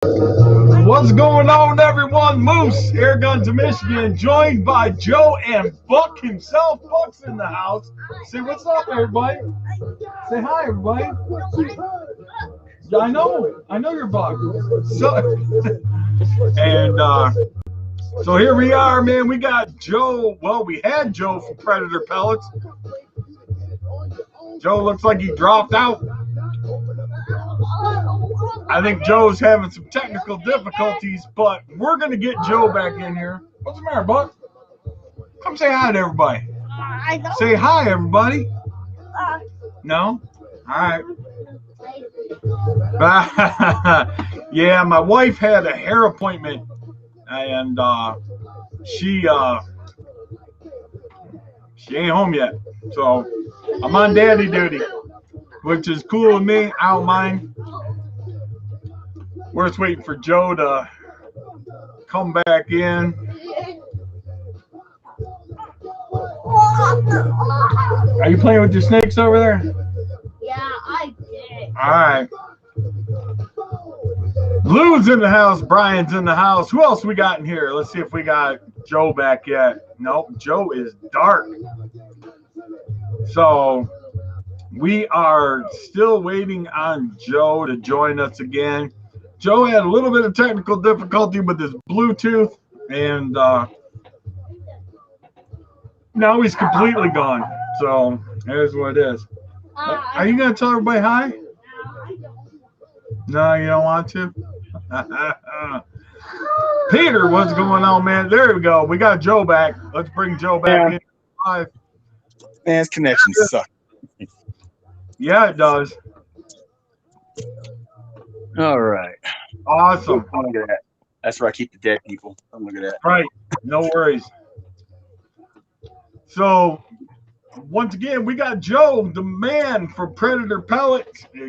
What's going on, everyone? Moose, Airguns of Michigan, joined by Joe and Buck himself. Buck's in the house. Say what's up, everybody. Say hi, everybody. Yeah, I know you're Buck. So, and so here we are, man. We got Joe. Well, we had Joe from Predator Pellets. Joe looks like he dropped out. I think Joe's having some technical difficulties, but we're going to get Joe back in here. What's the matter, Buck? Come say hi to everybody. Say hi, everybody. No? All right. Yeah, my wife had a hair appointment, and she ain't home yet. So I'm on daddy duty, which is cool with me. I don't mind. We're just waiting for Joe to come back in. Are you playing with your snakes over there? Yeah, I did. All right. Lou's in the house. Brian's in the house. Who else we got in here? Let's see if we got Joe back yet. Nope, Joe is dark. So we are still waiting on Joe to join us again. Joe had a little bit of technical difficulty with his Bluetooth, and now he's completely gone. So here's what it is. Are you going to tell everybody hi? No, you don't want to? Peter, what's going on, man? There we go. We got Joe back. Let's bring Joe back in live. Man's connection sucks. Yeah, it does. All right. Awesome. Oh, look at that. That's where I keep the dead people. Oh, look at that. Right. No worries. So, once again, we got Joe, the man from Predator Pellets. At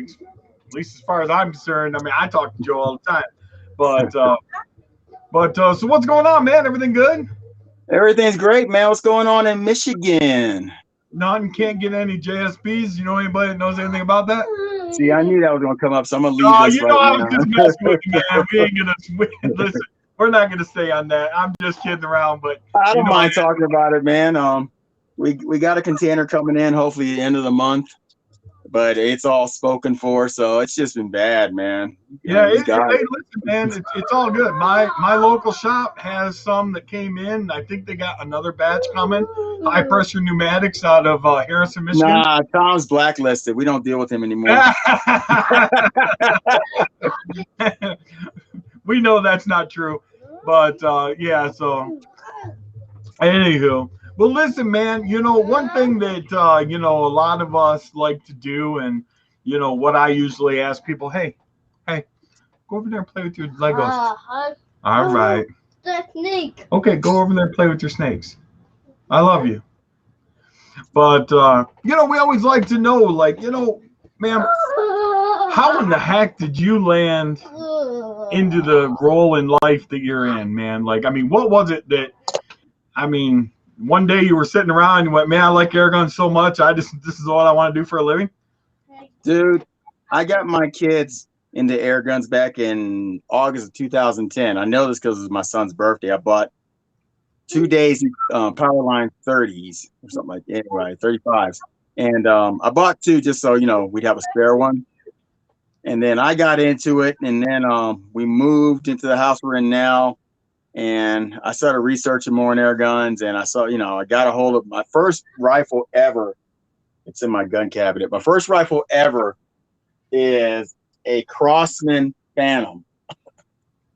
least as far as I'm concerned. I mean, I talk to Joe all the time. But so what's going on, man? Everything good? Everything's great, man. What's going on in Michigan? Nothing. Can't get any JSBs. You know anybody that knows anything about that? See, I knew that was going to come up, so I'm going to leave this you know, right I was now. just messing with you, man. We ain't gonna listen. We're not gonna stay on that. I'm just kidding around, but I don't mind talking about it, man. We got a container coming in, hopefully the end of the month, but it's all spoken for, so it's just been bad, man. Yeah, hey, listen, man, it's all good. My local shop has some that came in. I think they got another batch coming. High pressure pneumatics out of Harrison, Michigan. Nah, Tom's blacklisted. We don't deal with him anymore. We know that's not true, but yeah. So, anywho, well, listen, man. You know, one thing that you know a lot of us like to do, and you know what I usually ask people, hey, go over there and play with your Legos. All right. Technique. Okay, go over there and play with your snakes. I love you. But you know, we always like to know, like, you know, man, how in the heck did you land into the role in life that you're in, man? Like, I mean, what was it that, I mean, one day you were sitting around and you went, man, I like Airguns so much. This is what I want to do for a living. Dude, I got my kids into Airguns back in August of 2010. I know this because it was my son's birthday. I bought 2 days Powerline 30s or something like that. Anyway, 35s. And I bought 2 just so, you know, we'd have a spare one. And then I got into it, and then we moved into the house we're in now, and I started researching more on air guns, and I saw, you know, I got a hold of my first rifle ever. It's in my gun cabinet. My first rifle ever is a Crossman Phantom.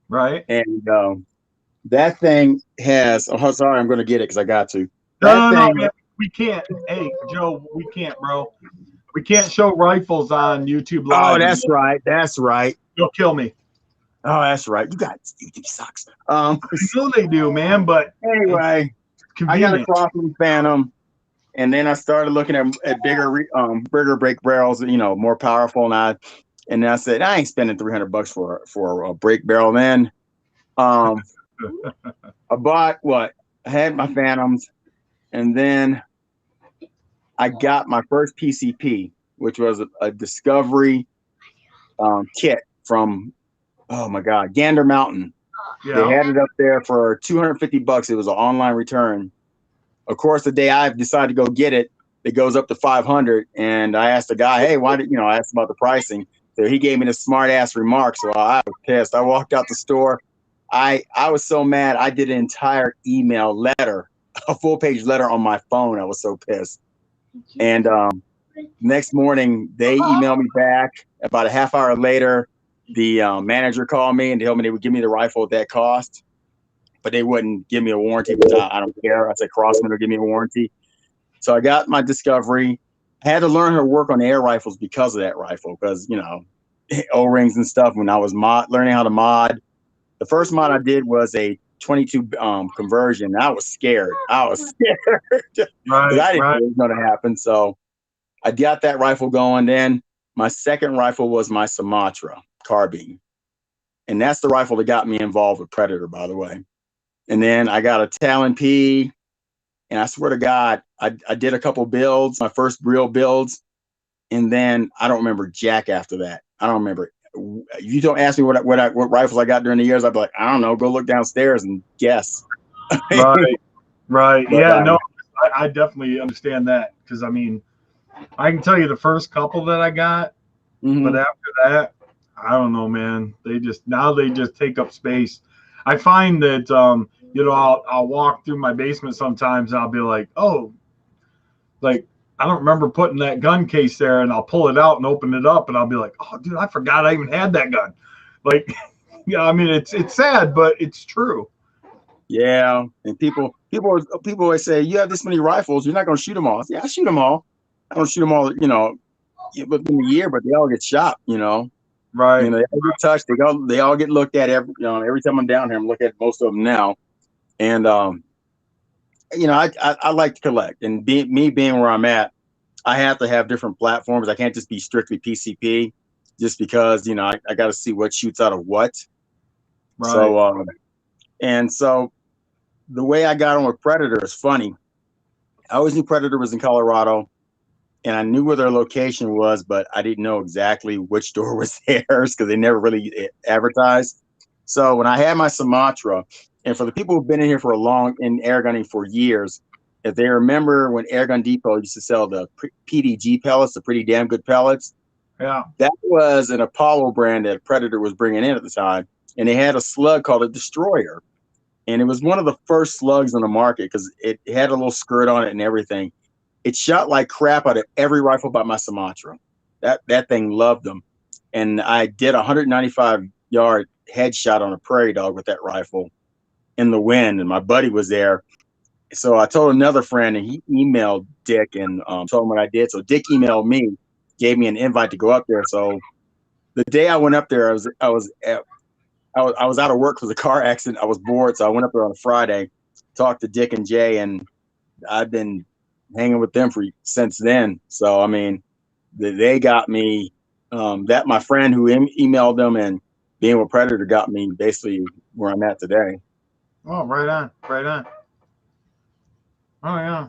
Right. And that thing has, oh, sorry, I'm going to get it because I got to. No, man, we can't. Hey, Joe, we can't, bro. We can't show rifles on YouTube Live. Oh, that's right. That's right. You'll kill me. Oh, that's right. You got YouTube sucks. I know they do, man, but anyway, I got a Crossman Phantom, and then I started looking at bigger break barrels, you know, more powerful, and then I said, I ain't spending $300 for a break barrel. Then I bought I had my Phantoms, and then I got my first PCP, which was a Discovery kit from oh my God, Gander Mountain. They Yeah. had it up there for $250. It was an online return. Of course, the day I decided to go get it, it goes up to 500. And I asked the guy, hey, why did, I asked about the pricing. So he gave me this smart ass remark. So I was pissed. I walked out the store. I was so mad. I did an entire email letter, a full page letter on my phone. I was so pissed. And next morning, they emailed me back. About a half hour later, the manager called me and told me they would give me the rifle at that cost, but they wouldn't give me a warranty, which I don't care. I said Crossman will give me a warranty. So I got my Discovery. I had to learn how to work on air rifles because of that rifle, because, O-rings and stuff when I was learning how to mod. The first mod I did was a 22 conversion. I was scared. I was scared because I didn't know it was going to happen. So I got that rifle going. Then my second rifle was my Sumatra carbine. And that's the rifle that got me involved with Predator, by the way. And then I got a Talon P. And I swear to God, I did a couple builds, my first real builds. And then I don't remember jack after that. I don't remember. You don't ask me what rifles I got during the years. I'd be like, I don't know. Go look downstairs and guess. Right. But, yeah, no, I definitely understand that, because I mean, I can tell you the first couple that I got, but after that, I don't know, man. They just take up space. I find that I'll walk through my basement sometimes and I'll be like, oh, like I don't remember putting that gun case there, and I'll pull it out and open it up and I'll be like, oh, dude, I forgot I even had that gun. Like, I mean, it's sad, but it's true. Yeah, and people always say, you have this many rifles, you're not going to shoot them all. Yeah, I shoot them all. I don't shoot them all, within a year, but they all get shot. Right. They all get touched. They all get looked at every time I'm down here. I'm looking at most of them now, and I like to collect. And being where I'm at, I have to have different platforms. I can't just be strictly PCP, just because I got to see what shoots out of what. Right. So the way I got on with Predator is funny. I always knew Predator was in Colorado, and I knew where their location was, but I didn't know exactly which door was theirs because they never really advertised. So when I had my Sumatra, and for the people who've been in here in air gunning for years, if they remember when Airgun Depot used to sell the PDG pellets, the pretty damn good pellets, yeah, that was an Apollo brand that Predator was bringing in at the time, and they had a slug called a Destroyer. And it was one of the first slugs on the market because it had a little skirt on it and everything. It shot like crap out of every rifle by my Sumatra. That thing loved them. And I did a 195-yard headshot on a prairie dog with that rifle in the wind, and my buddy was there. So I told another friend, and he emailed Dick and told him what I did. So Dick emailed me, gave me an invite to go up there. So the day I went up there, I was out of work for the car accident. I was bored, so I went up there on a Friday, talked to Dick and Jay, and I've been hanging with them since then. So I mean, they got me. That my friend who emailed them and being with Predator got me basically where I'm at today. Oh, right on. Oh yeah,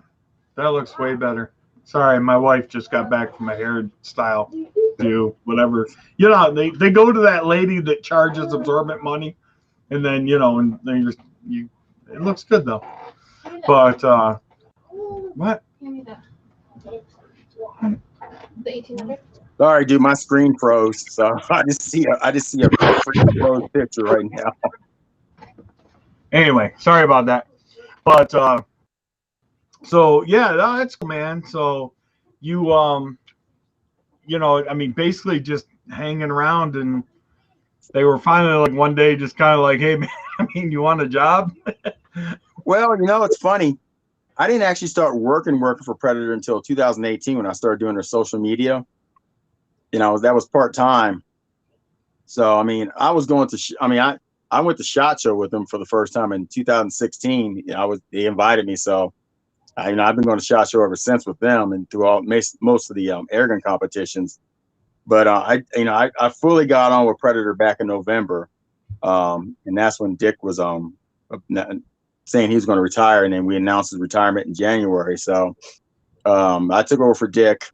that looks way better. Sorry, my wife just got back from a hairstyle do whatever. They go to that lady that charges absorbent money, and then and they just it looks good though. But what? The 1800. Sorry, dude, my screen froze, so I just see a freaking froze picture right now. Anyway, sorry about that. But so yeah, that's cool, man. So you I mean, basically just hanging around, and they were finally like one day just kind of like, hey man, I mean, you want a job? Well, it's funny. I didn't actually start working for Predator until 2018 when I started doing their social media. That was part-time. So I mean, I was going to I went to SHOT Show with them for the first time in 2016. They invited me, so I've been going to SHOT Show ever since with them and through most of the airgun competitions. But I fully got on with Predator back in November, and that's when Dick was saying he was going to retire, and then we announced his retirement in January. So I took over for Dick,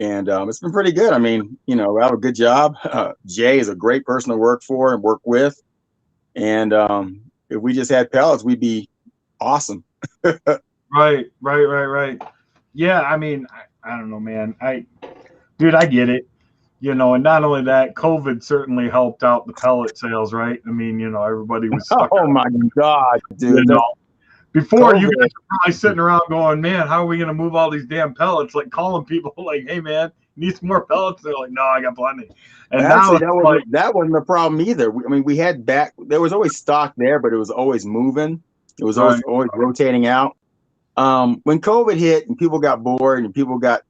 and it's been pretty good. I mean, you know, I have a good job. Jay is a great person to work for and work with, and if we just had pellets, we'd be awesome. Right. Yeah, I mean, I don't know, man. Dude, I get it. You know, and not only that, COVID certainly helped out the pellet sales, right? I mean, you know, everybody was stuck. Oh my God, You dude! know, before you COVID. guys were probably sitting around going, man, how are we going to move all these damn pellets? Like calling people like, hey, man, need some more pellets? They're like, no, I got plenty. And now Actually, it's like, that wasn't the problem either. I mean, we had there was always stock there, but it was always moving. It was right, always rotating out. When COVID hit and people got bored and people got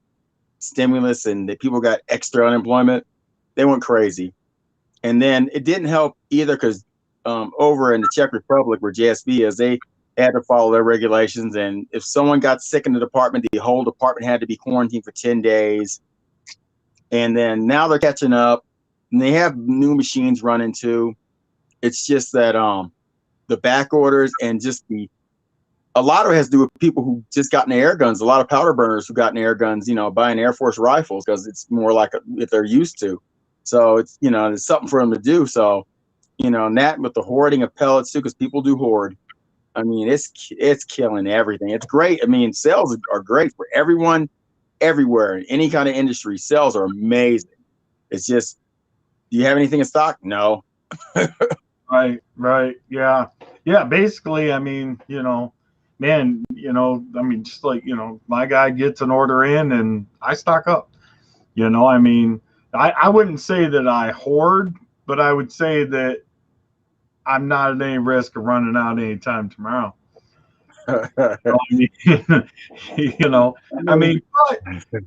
stimulus and people got extra unemployment, they went crazy. And then it didn't help either because over in the Czech Republic, where JSB is, they had to follow their regulations. And if someone got sick in the department, the whole department had to be quarantined for 10 days. And then now they're catching up, and they have new machines running too. It's just that the back orders and just a lot of it has to do with people who just got in air guns. A lot of powder burners who got in air guns, you know, buying Air Force rifles because it's more like if they're used to. So it's, you know, it's something for them to do. So, you know, and that with the hoarding of pellets too, because people do hoard. I mean, it's killing everything. It's great. I mean, sales are great for everyone, everywhere, in any kind of industry. Sales are amazing. It's just, do you have anything in stock? No. right. Yeah. Basically, I mean, you know, man, you know, I mean, just like, you know, my guy gets an order in and I stock up. You know, I mean, I wouldn't say that I hoard, but I would say that I'm not at any risk of running out anytime tomorrow. You know, I mean,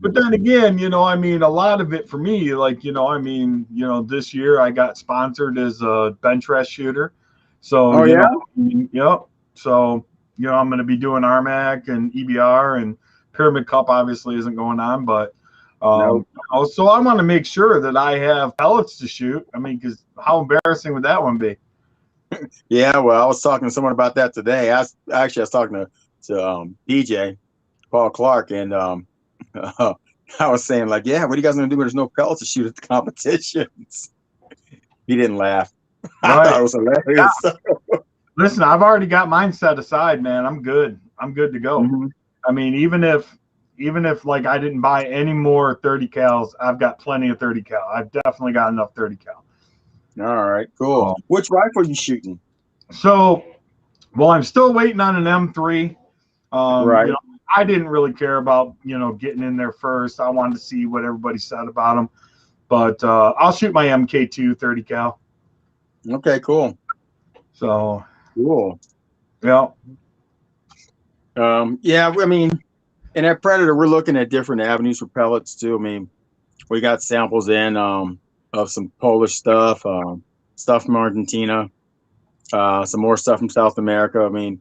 but then again, you know, I mean, a lot of it for me, like, you know, I mean, you know, this year I got sponsored as a bench rest shooter. So, Oh, you yeah? know, yep. So, you know, I'm going to be doing RMAC and EBR, and Pyramid Cup obviously isn't going on, but, Nope. you know, so I want to make sure that I have pellets to shoot. I mean, because how embarrassing would that one be? Yeah, well, I was talking to someone about that today. I was talking to DJ Paul Clark, and I was saying like, yeah, what are you guys gonna do when there's no pellets to shoot at the competitions? He didn't laugh. I thought Right. it was hilarious. Yeah. Listen, I've already got mine set aside, man. I'm good. I'm good to go. Mm-hmm. I mean, even if like I didn't buy any more 30 cals, I've got plenty of 30 cal. I've definitely got enough 30 cal. All right, cool. Which rifle are you shooting? So, well, I'm still waiting on an M3. Right. You know, I didn't really care about, you know, getting in there first. I wanted to see what everybody said about them. But I'll shoot my MK2 30 cal. Okay, cool. So, Cool. yeah. Yeah, I mean, in that Predator, we're looking at different avenues for pellets too. I mean, we got samples in of some Polish stuff, stuff from Argentina, some more stuff from South America. I mean,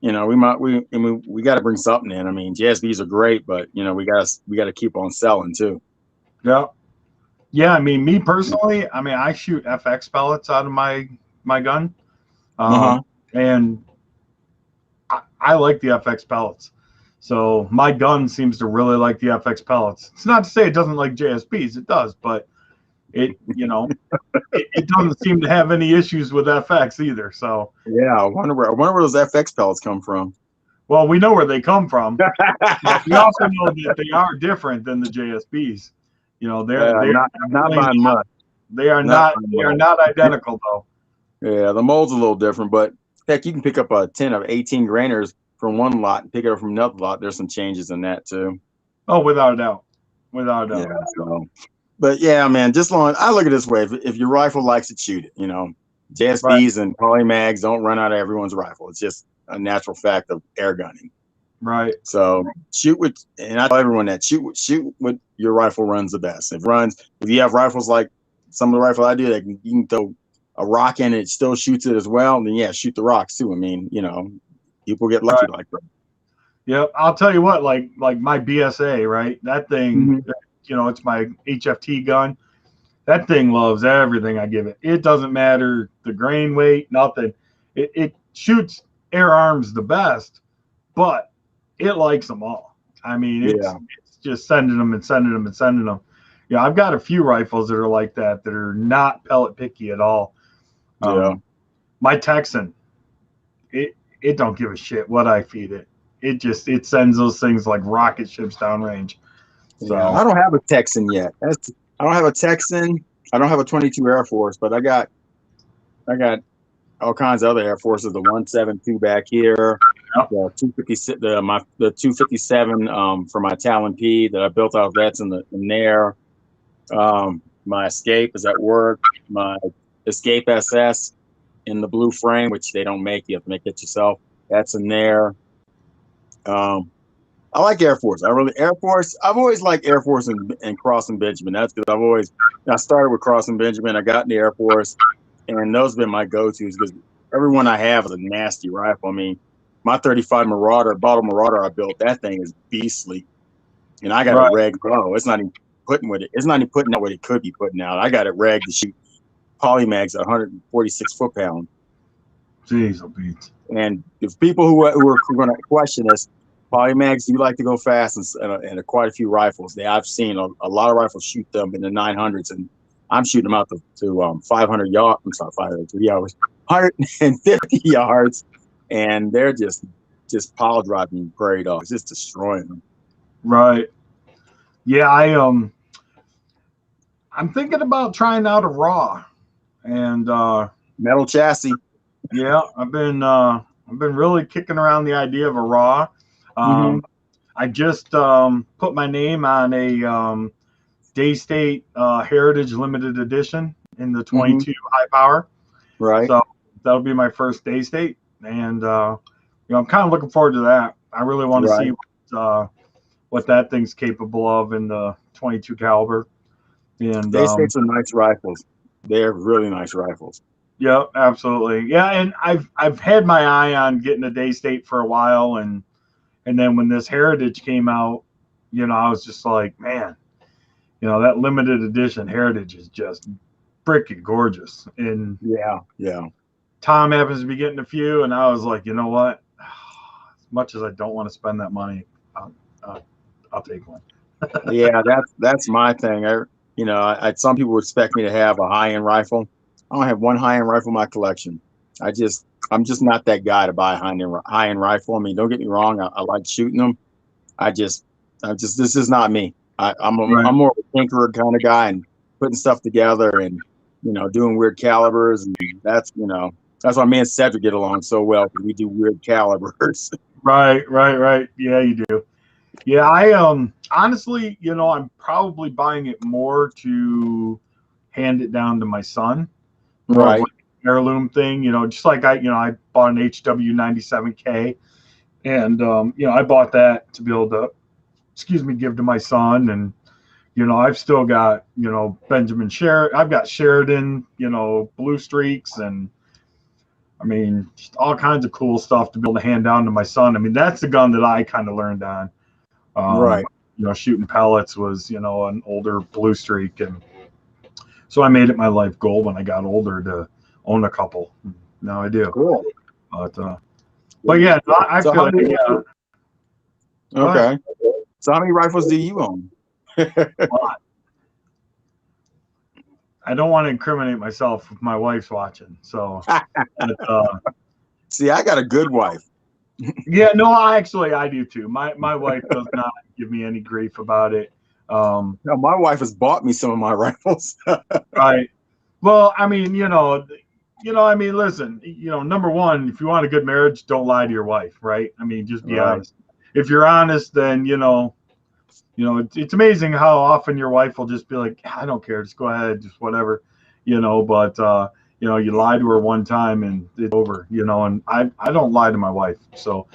you know, we got to bring something in. I mean, JSBs are great, but you know, we got to keep on selling too. Yeah. I mean, me personally, I mean, I shoot FX pellets out of my gun. And I like the FX pellets. So my gun seems to really like the FX pellets. It's not to say it doesn't like JSBs, it does, but it, you know, it doesn't seem to have any issues with FX either. So yeah, I wonder where those FX pellets come from. well, we know where they come from. But we also know that they are different than the JSBs. You know, they're not by much. They are not identical though. Yeah, the mold's a little different, but heck, you can pick up a 10 of 18 grainers from one lot and pick it up from another lot. There's some changes in that too. Oh, without a doubt. Without a doubt. Yeah. So, but yeah, man, just long. I look at it this way: if your rifle likes it, shoot it. You know, JSBs and polymags don't run out of everyone's rifle. It's just a natural fact of air gunning. Right. So shoot with, and I tell everyone that shoot with your rifle runs the best. If you have rifles like some of the rifle I do, that you can throw a rock in it still shoots it as well, then yeah, shoot the rocks too. I mean, you know, people get lucky like that. Yeah, I'll tell you what, like my BSA, right? That thing, you know, it's my HFT gun. That thing loves everything I give it. It doesn't matter the grain weight, nothing. It shoots air arms the best, but it likes them all. I mean, it's just sending them and sending them and sending them. Yeah, I've got a few rifles that are like that are not pellet picky at all. Yeah. My Texan, it don't give a shit what I feed it. It sends those things like rocket ships downrange. So Yeah. I don't have a Texan yet. I don't have a Texan. I don't have a 22 Air Force, but I got all kinds of other Air Forces. The 172 back here, Yep. the 256, the 257 for my Talon P that I built out. That's in there. My Escape is at work. My Escape SS in the blue frame, which they don't make. You have to make it yourself. That's in there. I like Air Force. Air Force. I've always liked Air Force and Cross and Benjamin. That's because I started with Cross and Benjamin. I got in the Air Force, and those have been my go-tos because everyone I have is a nasty rifle. I mean, my 35 Marauder, bottle Marauder I built, that thing is beastly, and I got a reg bow. It's not even putting out what it could be putting out. I got it reg to shoot polymags at 146 foot-pound. Jeez, beats. And if people who are going to question us, polymags do like to go fast, and quite a few rifles. I've seen a lot of rifles shoot them in the 900s, and I'm shooting them out to 500 yards. I'm sorry, 500 yards, 150 yards, and they're just pile driving prairie dogs, just destroying them. Right. Yeah, I'm thinking about trying out a raw, and metal chassis. Yeah, I've been really kicking around the idea of a raw. I just put my name on a Day State Heritage Limited Edition in the 22 high power. Right. So that'll be my first Day State, and I'm kind of looking forward to that. I really want to see what that thing's capable of in the 22 caliber. And Day States are nice rifles. They're really nice rifles. Yeah, absolutely. Yeah, and I've had my eye on getting a Day State for a while, and then when this Heritage came out, I was just like, man, that limited edition Heritage is just freaking gorgeous. And yeah. Tom happens to be getting a few, and I was like, you know what? As much as I don't want to spend that money, I'll take one. Yeah, that's my thing. Some people expect me to have a high-end rifle. I don't have one high-end rifle in my collection. I'm just not that guy to buy a high-end rifle. I mean, don't get me wrong. I like shooting them. This is not me. I'm more of a tinkerer kind of guy and putting stuff together and, doing weird calibers. And that's why me and Cedric get along so well, because we do weird calibers. Right. Yeah, you do. Yeah, I honestly, I'm probably buying it more to hand it down to my son. Right. Like heirloom thing, just like I bought an HW97K, and I bought that to be able to, give to my son, and I've still got Benjamin Sheridan, I've got Sheridan, Blue Streaks, and I mean just all kinds of cool stuff to be able to hand down to my son. I mean, that's the gun that I kind of learned on. Right. Shooting pellets was an older Blue Streak, and so I made it my life goal when I got older to own a couple. Now I do. Cool. But yeah, I feel like, yeah. Okay. So how many rifles do you own? I don't want to incriminate myself if my wife's watching. So, see, I got a good wife. Yeah, no, I do too. My wife does not give me any grief about it. No, my wife has bought me some of my rifles. Right. Well, I mean, listen, number one, if you want a good marriage, don't lie to your wife, right? I mean, just be honest. If you're honest, then, it's amazing how often your wife will just be like, I don't care, just go ahead, just whatever, but, you lie to her one time and it's over, and I don't lie to my wife. So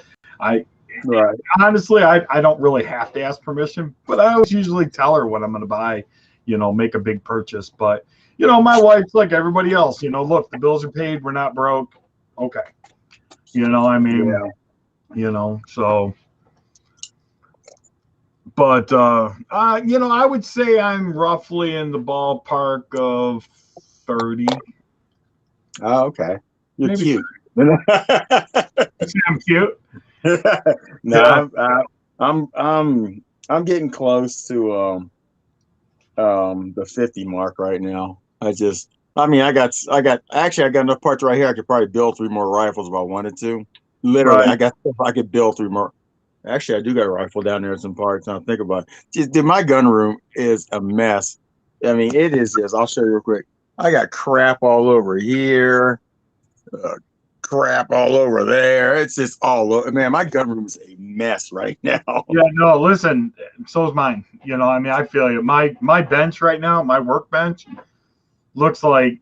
honestly, I don't really have to ask permission, but I always usually tell her what I'm going to buy, make a big purchase. But, my wife's like everybody else, look, the bills are paid. We're not broke. Okay. So, but, I would say I'm roughly in the ballpark of 30. Oh, okay. You're Maybe cute. I'm cute. No, I'm I'm getting close to the 50 mark right now. I got enough parts right here. I could probably build 3 more rifles if I wanted to. Literally, Right. I could build 3 more. Actually, I do got a rifle down there and some parts. Now think about it. Just, dude, my gun room is a mess. I mean, it is just. I'll show you real quick. I got crap all over here, uh, crap all over there. It's just all over. Man, my gun room is a mess right now. Yeah, no, listen, so is mine. You know, I mean, I feel you. My bench right now, my workbench, looks like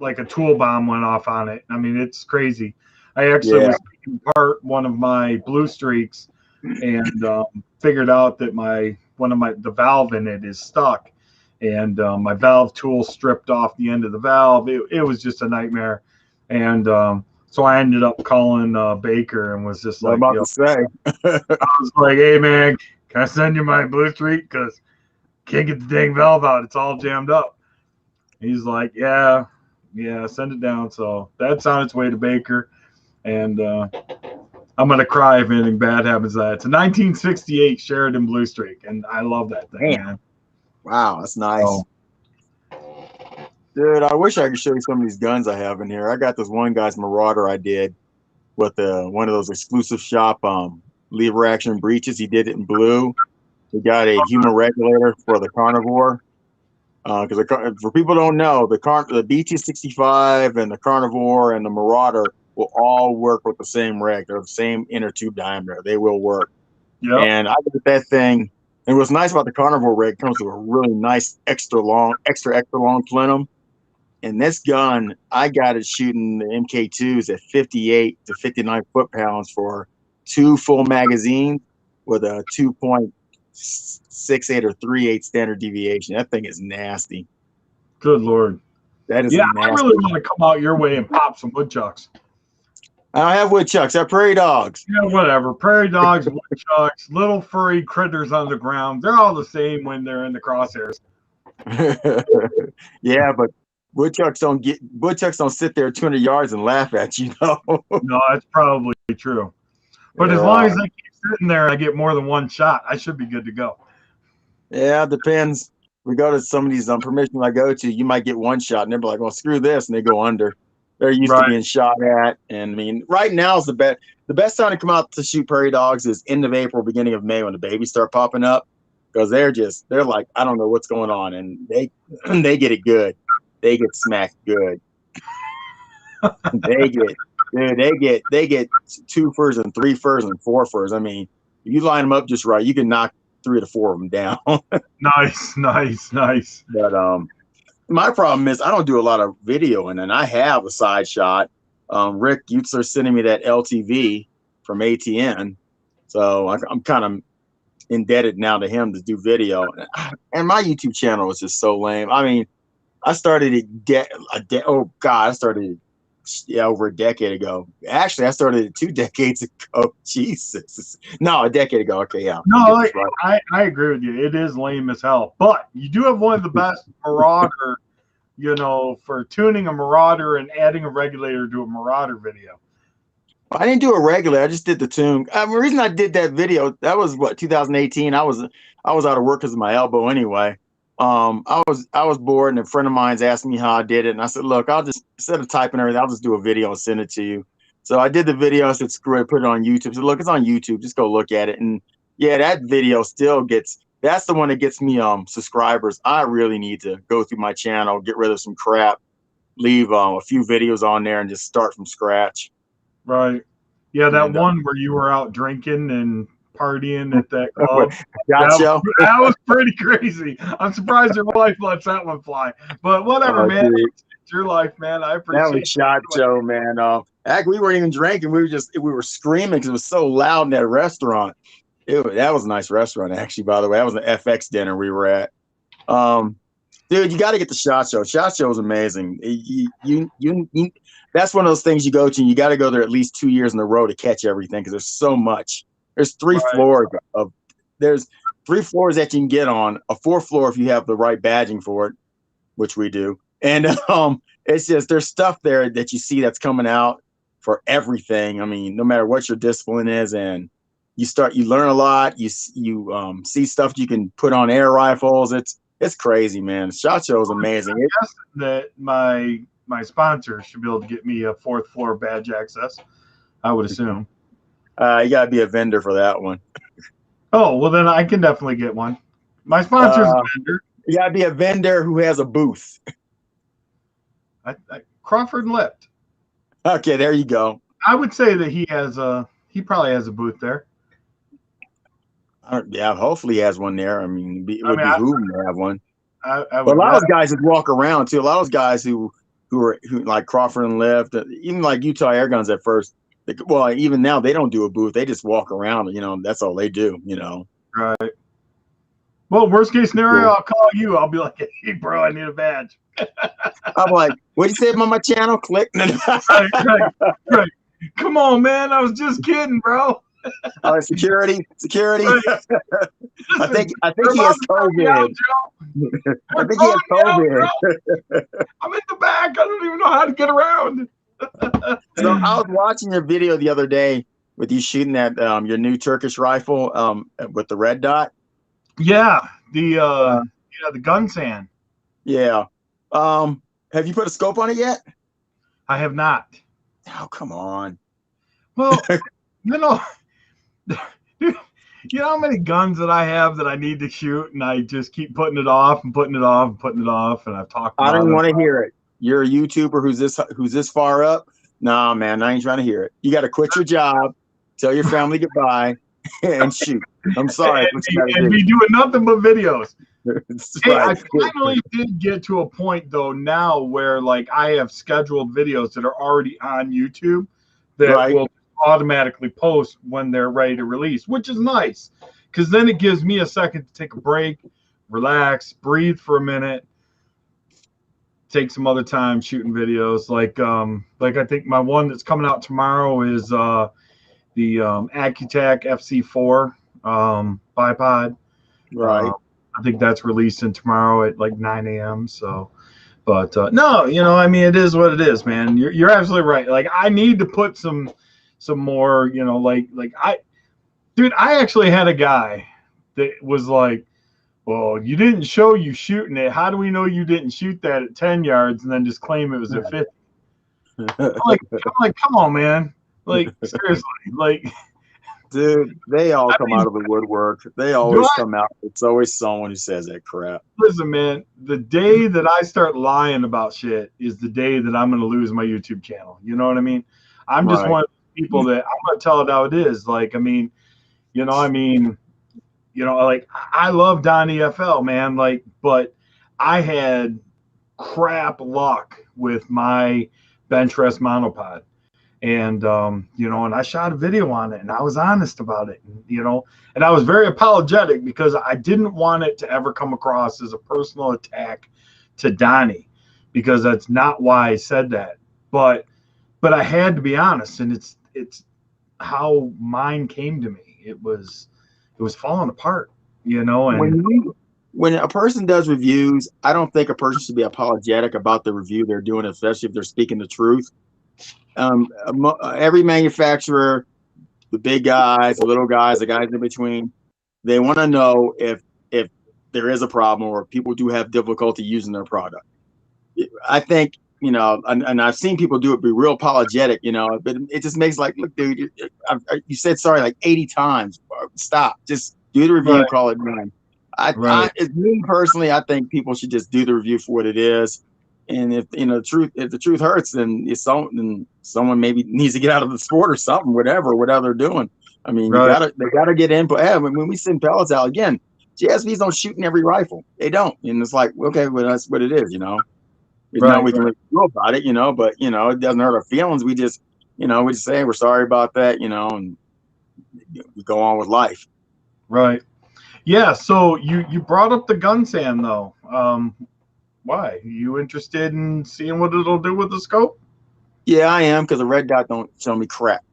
a tool bomb went off on it. I mean, it's crazy. I actually Yeah, was taking apart one of my blue streaks and figured out that the valve in it is stuck, and my valve tool stripped off the end of the valve. It was just a nightmare, and so I ended up calling Baker and was just I'm like, about yo, to say. I was like, hey man, can I send you my blue streak? Because can't get the dang valve out. It's all jammed up. He's like, yeah, send it down. So that's on its way to Baker. And I'm going to cry if anything bad happens to that. It's a 1968 Sheridan Blue Streak. And I love that thing, Damn. man. Wow, that's nice. So, Dude, I wish I could show you some of these guns I have in here. I got this one guy's Marauder I did with one of those exclusive shop lever action breeches. He did it in blue. He got a human regulator for the Carnivore. Because for people who don't know, the BT65 and the Carnivore and the Marauder will all work with the same reg. They're the same inner tube diameter. They will work. yep. And I did that thing. And what's nice about the Carnivore rig, it comes with a really nice extra long plenum. And this gun, I got it shooting the MK2s at 58 to 59 foot-pounds for 2 full magazines with a 2.68 or 38 standard deviation. That thing is nasty. Good Lord. That is Yeah, I nasty. really want to come out your way and pop some woodchucks. I don't have woodchucks. I have prairie dogs. Yeah, whatever. Prairie dogs, woodchucks, little furry critters on the ground. They're all the same when they're in the crosshairs. Yeah, but woodchucks don't sit there 200 yards and laugh at you. No, that's probably true. But as long as I keep sitting there and I get more than one shot, I should be good to go. Yeah, it depends. We go to some of these permissions I go to, you might get one shot and they're like, well, screw this, and they go under. They're used to being shot at. And I mean, right now is the best time to come out to shoot prairie dogs is end of April, beginning of May when the babies start popping up. Because they're like, I don't know what's going on. And they get it good. They get smacked good. They get 2 furs and 3 furs and 4 furs. I mean, if you line them up just right, you can knock 3 to 4 of them down. Nice. But my problem is I don't do a lot of videoing, and I have a side shot. Rick Utzler sending me that LTV from ATN, so I'm kind of indebted now to him to do video. And my YouTube channel is just so lame. I mean, I started over a decade ago. Actually, I started it 2 decades ago. Jesus. No, a decade ago. Okay, yeah. No, I agree with you. It is lame as hell. But you do have one of the best Marauder, for tuning a Marauder and adding a regulator to a Marauder video. I didn't do a regular. I just did the tune. The reason I did that video, that was 2018. I was out of work because of my elbow anyway. I was bored, and a friend of mine's asked me how I did it, and I said, "Look, I'll just instead of typing everything, I'll just do a video and send it to you." So I did the video. I said, "Screw it, put it on YouTube." So look, it's on YouTube. Just go look at it, and yeah, that video still gets. That's the one that gets me subscribers. I really need to go through my channel, get rid of some crap, leave a few videos on there, and just start from scratch. Right. Yeah, that one where you were out drinking and partying at that club. That was pretty crazy. I'm surprised your wife lets that one fly. But whatever, man. It's your life, man. I appreciate it. That was Shot Show, man. Actually, we weren't even drinking. We were screaming because it was so loud in that restaurant. That was a nice restaurant, actually, by the way. That was an FX dinner we were at. Dude, you got to get the Shot Show. Shot Show is amazing. That's one of those things you go to, and you got to go there at least 2 years in a row to catch everything because there's so much. There's 3 floors there's 3 floors that you can get on, a 4th floor if you have the right badging for it, which we do. And it's just there's stuff there that you see that's coming out for everything. I mean, no matter what your discipline is, and you learn a lot. You see stuff you can put on air rifles. It's crazy, man. SHOT Show is amazing. That my sponsor should be able to get me a 4th floor badge access, I would assume. You gotta be a vendor for that one. Oh, well then I can definitely get one. My sponsor's a vendor. You gotta be a vendor who has a booth. Crawford and Lift. Okay, there you go. I would say that he probably has a booth there. Yeah, hopefully he has one there. I mean, it would behoove him to have one. But a lot of those guys that walk around too. A lot of those guys who like Crawford and Lift, even like Utah Airguns at first. Well, even now they don't do a booth. They just walk around. You know, that's all they do. You know. Right. Well, worst case scenario, I'll call you. I'll be like, "Hey, bro, I need a badge." I'm like, "What'd you say about my channel?" Click. right. Come on, man. I was just kidding, bro. Security. Right. I think he has COVID. I think he has COVID. I'm in the back. I don't even know how to get around. So I was watching your video the other day with you shooting at your new Turkish rifle with the red dot. Yeah, the gun sand. Yeah. Have you put a scope on it yet? I have not. Oh, come on. Well, you know how many guns that I have that I need to shoot, and I just keep putting it off and putting it off and putting it off, and I've talked about it. I don't want to hear it. You're a YouTuber who's this far up. Nah, man, I ain't trying to hear it. You got to quit your job, tell your family goodbye, and shoot. I'm sorry. And be doing nothing but videos. Hey, right. I finally did get to a point though now where like I have scheduled videos that are already on YouTube that will automatically post when they're ready to release, which is nice because then it gives me a second to take a break, relax, breathe for a minute, take some other time shooting videos. Like I think my one that's coming out tomorrow is the Accutac FC4 bipod. Right. I think that's releasing tomorrow at like 9 a.m. So, but no, I mean, it is what it is, man. You're absolutely right. Like I need to put some more, I actually had a guy that was like, well, you didn't show you shooting it. How do we know you didn't shoot that at 10 yards and then just claim it was at 50? I'm like, come on, man. Like, seriously. Like, dude, they all come out of the woodwork. They always come out. It's always someone who says that crap. Listen, man, the day that I start lying about shit is the day that I'm going to lose my YouTube channel. You know what I mean? I'm just one of the people that I'm going to tell it how it is. Like, like I love Don EFL, man. Like, but I had crap luck with my bench rest monopod. And, and I shot a video on it and I was honest about it, and I was very apologetic because I didn't want it to ever come across as a personal attack to Donnie, because that's not why I said that. But I had to be honest, and it's how mine came to me. It was falling apart, and when a person does reviews, I don't think a person should be apologetic about the review they're doing, especially if they're speaking the truth. Every manufacturer, the big guys, the little guys, the guys in between, they want to know if there is a problem or people do have difficulty using their product. I think, and I've seen people do it, be real apologetic, but it just makes like, look, dude, you said sorry like 80 times. Stop. Just do the review, call it done. Me personally, I think people should just do the review for what it is. And if the truth hurts, then someone maybe needs to get out of the sport or something, whatever they're doing. I mean, they gotta get input. Yeah, when we send pellets out again, GSVs don't shoot in every rifle. They don't, and it's like, okay, well, that's what it is, There's nothing we can really do about it, but it doesn't hurt our feelings. We just, we just say we're sorry about that, and we go on with life. Right. Yeah. So you brought up the gun sand though. Why? You interested in seeing what it'll do with the scope? Yeah, I am, because the red dot don't show me crap.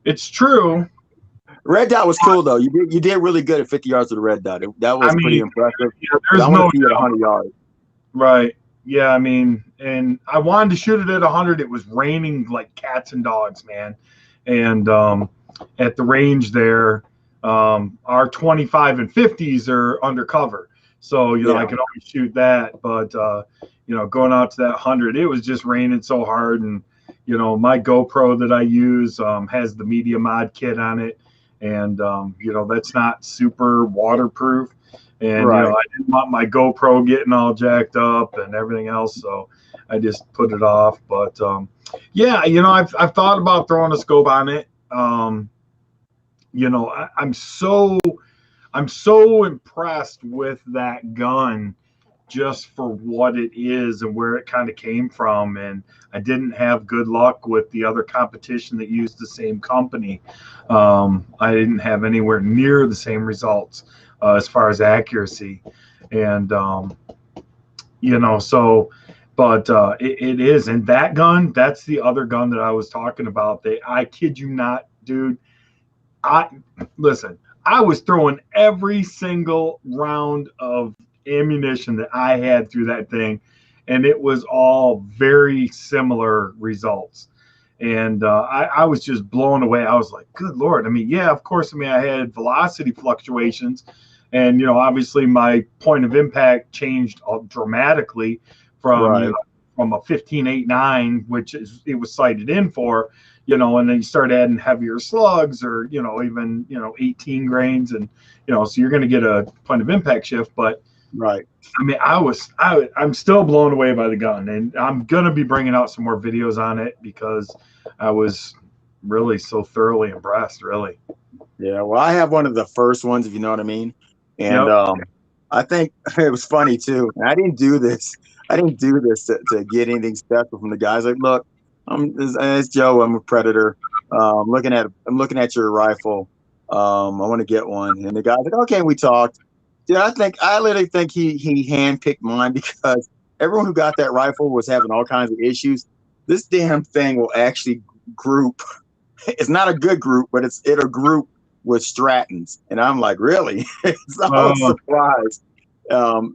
It's true. Red dot was cool though. You did really good at 50 yards with the red dot. That was pretty impressive. Yeah, there's I want to see it at 100 yards. Right. Yeah, and I wanted to shoot it at 100. It was raining like cats and dogs, man. and at the range there, our 25 and 50s are undercover. So, you know, I could always shoot that. But, you know, going out to that 100, it was just raining so hard. And, you know, my GoPro that I use has the Media Mod kit on it. And, you know, that's not super waterproof. And, you know, I didn't want my GoPro getting all jacked up and everything else. So I just put it off. But, yeah, you know, I've thought about throwing a scope on it. You know, I'm so impressed with that gun just for what it is and where it kind of came from. And I didn't have good luck with the other competition that used the same company. I didn't have anywhere near the same results as far as accuracy. And, you know, so, but it is. And that gun, that's the other gun that I was talking about. I kid you not, dude. Listen, I was throwing every single round of ammunition that I had through that thing, and it was all very similar results. And I was just blown away. I was like, good Lord. I mean, yeah, of course. I mean, I had velocity fluctuations, and, you know, obviously my point of impact changed dramatically from, you know, from a 15.89, which it was sighted in for, you know, and then you start adding heavier slugs or, you know, even, you know, 18 grains. And, you know, so you're going to get a point of impact shift. But, I mean, I'm still blown away by the gun. And I'm going to be bringing out some more videos on it because I was really so thoroughly impressed, really. Yeah, well, I have one of the first ones, if you know what I mean. And I think it was funny, too. I didn't do this. To get anything special from the guys. Like, look, it's Joe. I'm a Predator. I'm looking at your rifle. I want to get one. And the guy's like, okay. We talked. Dude, I literally think he handpicked mine because everyone who got that rifle was having all kinds of issues. This damn thing will actually group. It's not a good group, but it'll group with Strattons. And I'm like, really? It's all surprised.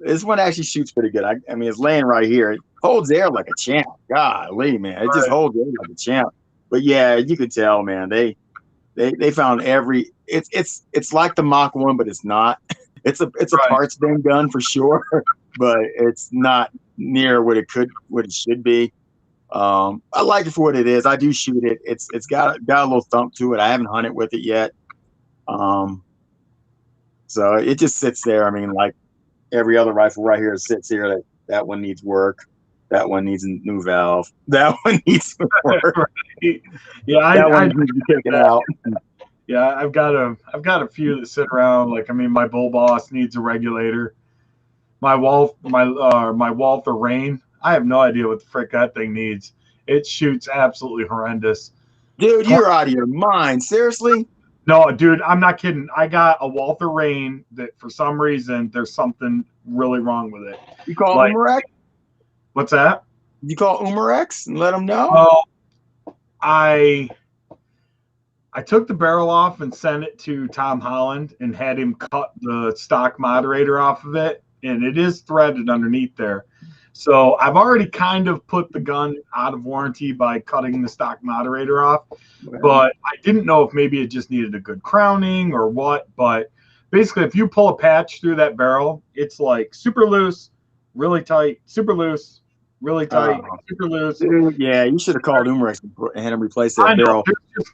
This one actually shoots pretty good. I mean, it's laying right here. It holds air like a champ. Golly, man, it just holds air like a champ. But yeah, you could tell, man. They found every. It's like the Mach 1, but it's not. It's a parts bin gun for sure, but it's not near what it should be. I like it for what it is. I do shoot it. It's got a little thump to it. I haven't hunted with it yet. So it just sits there. I mean, like every other rifle right here sits here. That one needs work. That one needs a new valve. That one needs work. Yeah, that one needs to be taken out. Yeah, I've got a few that sit around. Like, I mean, my Bull Boss needs a regulator. My Walther Rain, I have no idea what the frick that thing needs. It shoots absolutely horrendous. Dude, you're out of your mind. Seriously? No, dude, I'm not kidding. I got a Walther Rain that for some reason there's something really wrong with it. You call Umarex? What's that? You call Umarex and let them know? Well, I took the barrel off and sent it to Tom Holland and had him cut the stock moderator off of it, and it is threaded underneath there. So I've already kind of put the gun out of warranty by cutting the stock moderator off, but I didn't know if maybe it just needed a good crowning or what. But basically, if you pull a patch through that barrel, it's like super loose, really tight, super loose, really tight, super loose. Dude, yeah, you should have called Umarex and had him replace that barrel.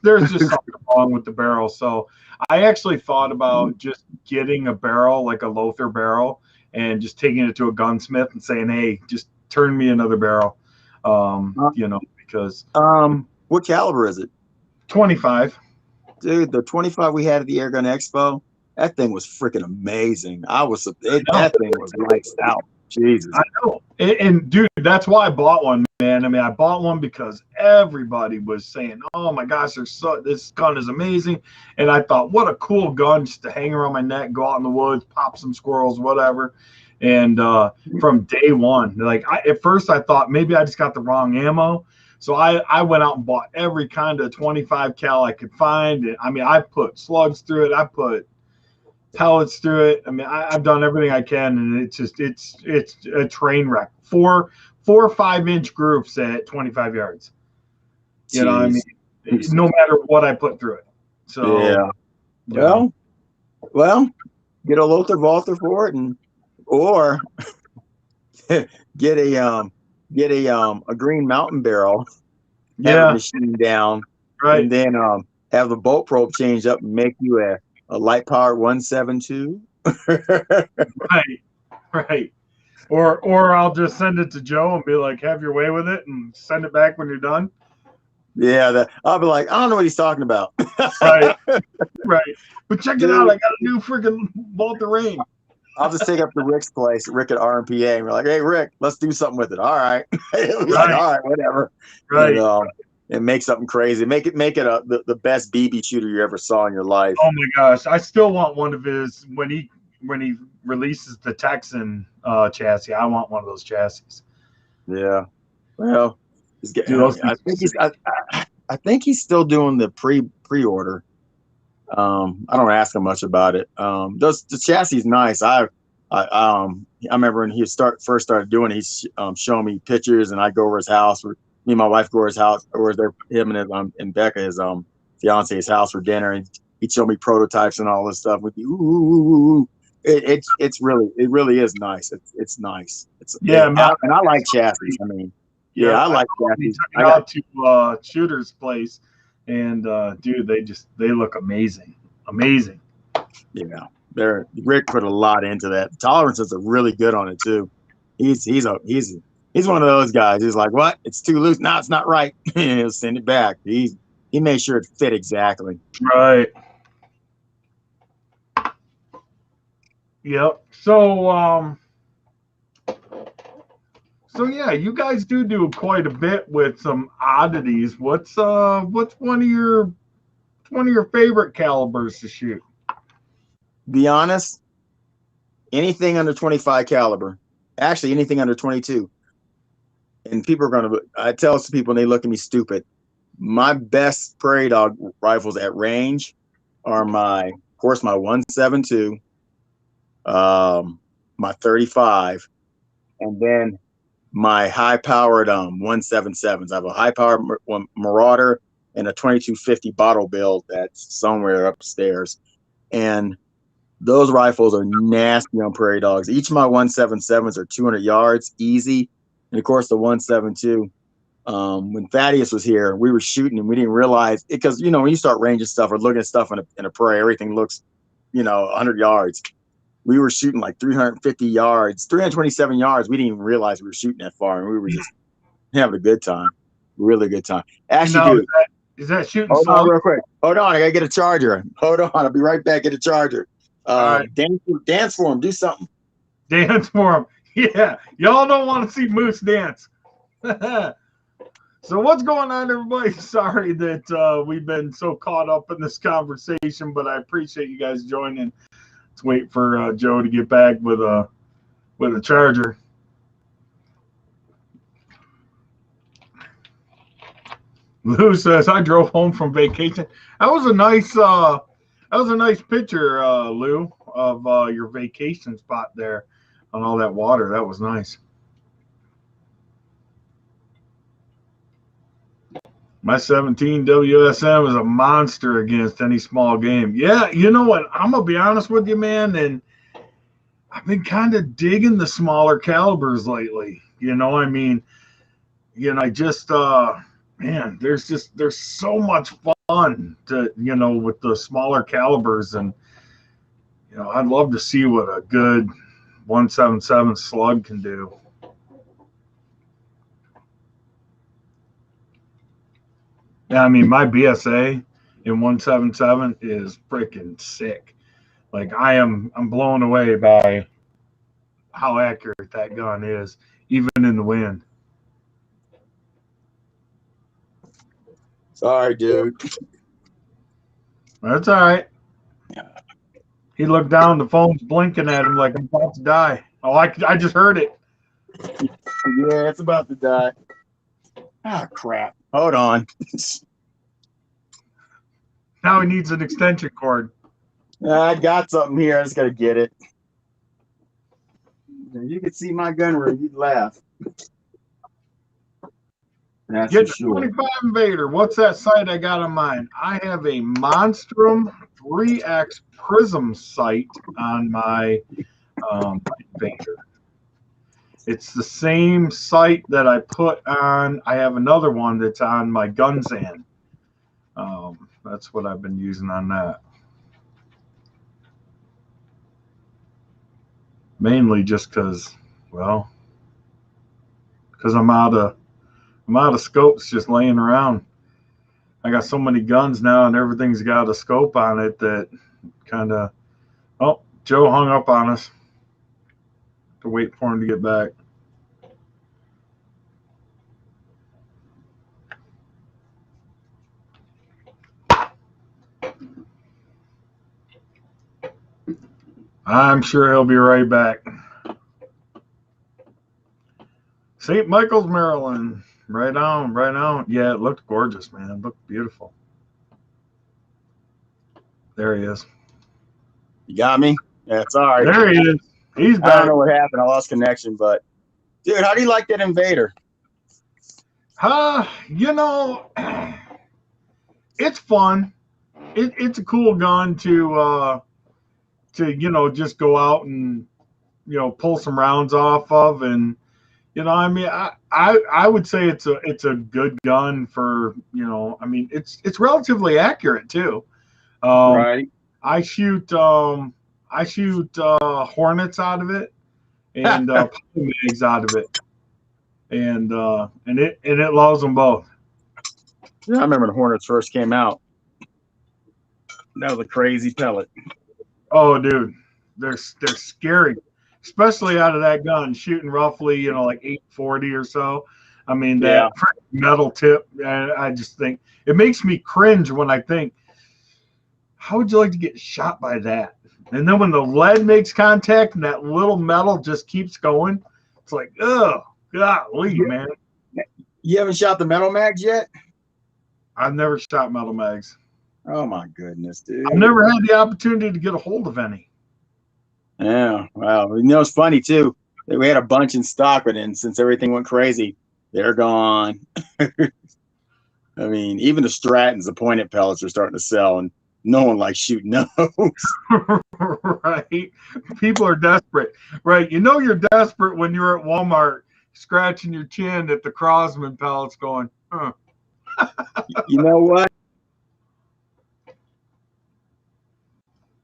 There's just something wrong with the barrel. So I actually thought about just getting a barrel, like a Lothar barrel, and just taking it to a gunsmith and saying, hey, just turn me another barrel, you know, because. What caliber is it? 25. Dude, the 25 we had at the Airgun Expo, that thing was freaking amazing. That thing was lights out. Jesus. I know. And dude, that's why I bought one, man. I mean, I bought one because everybody was saying, oh my gosh, this gun is amazing. And I thought, what a cool gun just to hang around my neck, go out in the woods, pop some squirrels, whatever. And from day one, like at first I thought maybe I just got the wrong ammo. So I went out and bought every kind of 25 cal I could find. And, I mean, I put slugs through it. I put pellets through it. I mean, I've done everything I can, and it's a train wreck. 4 or 5 inch groups at 25 yards. You know what I mean? no matter what I put through it. So Yeah. Well, get a Lothar Walther for it, or get a Green Mountain barrel, have it machined down, right, and then have the bolt probe changed up and make you a light powered 172. right. Or I'll just send it to Joe and be like, have your way with it, and send it back when you're done. Yeah, I'll be like, I don't know what he's talking about. Right. But check it out, I got a new freaking Walter Rain. I'll just take up to Rick's place, Rick at RMPA, and we're like, hey, Rick, let's do something with it. All right. Like, all right, whatever. Right. And make something crazy. Make it the best BB shooter you ever saw in your life. Oh my gosh, I still want one of his when he releases the Texan chassis. I want one of those chassis. Yeah. Well, I think he's still doing the pre-order. I don't ask him much about it. The chassis is nice. I remember when he first started doing it, he's showing me pictures, and I go over his house. Me and my wife go over his house, or there him and and Becca, his fiance's house, for dinner, and he'd show me prototypes and all this stuff. With it really is nice. It's nice. And I like chassis. I mean, I like chassis. I got to Shooter's place, and dude, they look amazing. Yeah, Rick put a lot into that. The tolerances are really good on it too. He's one of those guys. He's like, what? It's too loose. No, it's not right. He'll send it back. He made sure it fit exactly. Right. Yep. So yeah, you guys do quite a bit with some oddities. What's one of your favorite calibers to shoot? Be honest, anything under 25 caliber. Actually, anything under 22. And people are I tell some people, and they look at me stupid. My best prairie dog rifles at range are my 172, my 35, and then my high-powered 177s. I have a high-powered Marauder and a 2250 bottle build that's somewhere upstairs. And those rifles are nasty on prairie dogs. Each of my 177s are 200 yards, easy. And, of course, the 172, when Thaddeus was here, we were shooting, and we didn't realize it because, when you start ranging stuff or looking at stuff in a prairie, everything looks, 100 yards. We were shooting like 350 yards, 327 yards. We didn't even realize we were shooting that far, and we were just having a good time, really good time. Actually, dude, is that shooting? Hold on, real quick. Hold on, I gotta get a charger. Hold on, I'll be right back. Get a charger. Right. Dance for him. Do something. Dance for him. Yeah, y'all don't want to see Moose dance. So what's going on, everybody? Sorry that we've been so caught up in this conversation, but I appreciate you guys joining. Let's wait for Joe to get back with a charger. Lou says, I drove home from vacation. That was a nice picture, Lou, of your vacation spot there on all that water. That was nice. My 17 WSM is a monster against any small game. Yeah, you know what? I'm going to be honest with you, man, and I've been kind of digging the smaller calibers lately. I just man, there's so much fun to, with the smaller calibers, and I'd love to see what a good 177 slug can do. Yeah, I mean, my BSA in 177 is freaking sick. Like I'm blown away by how accurate that gun is, even in the wind. Sorry, dude. That's all right. He looked down, the phone's blinking at him like I'm about to die. Oh, I just heard it. Yeah, it's about to die. Ah, crap. Hold on. Now he needs an extension cord. I got something here. I just got to get it. You could see my gun where you'd laugh. That's Get for the sure. 25 Invader. What's that sight I got on mine? I have a Monstrum 3X Prism sight on my Invader. It's the same sight that I put on. I have another one that's on my Gunzan. That's what I've been using on that. Mainly just because, well, because I'm out of scopes just laying around. I got so many guns now, and everything's got a scope on it that kind of. Oh, Joe hung up on us. To wait for him to get back. I'm sure he'll be right back. St. Michael's, Maryland. Right on, right on. Yeah, it looked gorgeous, man. It looked beautiful. There he is. You got me? Yeah, sorry. There he is. He's back. I don't know what happened. I lost connection, but dude, how do you like that Invader? You know, it's fun. It's a cool gun to just go out and pull some rounds off of, and I mean, I would say it's a good gun for I mean, it's relatively accurate too. Right. I shoot Hornets out of it, and mags out of it, and it loves them both. Yeah, I remember the Hornets first came out. That was a crazy pellet. Oh, dude, they're scary, especially out of that gun, shooting roughly like 840 or so. I mean, that metal tip, and I just think it makes me cringe when I think, how would you like to get shot by that? And then when the lead makes contact and that little metal just keeps going, it's like, oh, golly, man. You haven't shot the metal mags yet? I've never shot metal mags. Oh my goodness, dude. I've never had the opportunity to get a hold of any. Yeah, wow. It's funny too. We had a bunch in stock, but then since everything went crazy, they're gone. I mean, even the Strattons, the pointed pellets, are starting to sell, and no one likes shooting those. Right. People are desperate. Right. You're desperate when you're at Walmart scratching your chin at the Crosman pellets going, huh. You know what?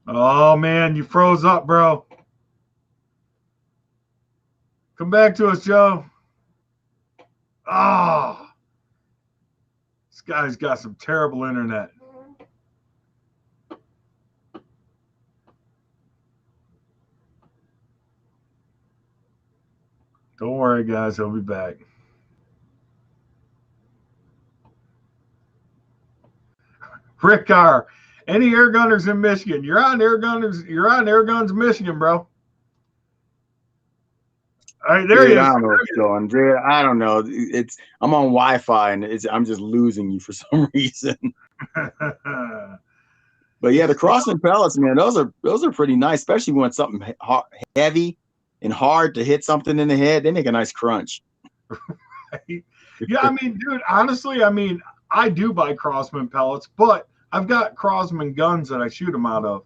Oh, man, you froze up, bro. Come back to us, Joe. Oh, this guy's got some terrible internet. Don't worry, guys. He'll be back. Rick R. Any air gunners in Michigan? You're on Airguns, Michigan, bro. All right, there he is. I don't know what's going, dude. I don't know. I'm on Wi-Fi and I'm just losing you for some reason. But yeah, the Crosman pellets, man, those are pretty nice, especially when it's something heavy and hard to hit something in the head. They make a nice crunch. Right. Yeah, I mean, dude, honestly, I mean, I do buy Crosman pellets, but I've got Crosman guns that I shoot them out of.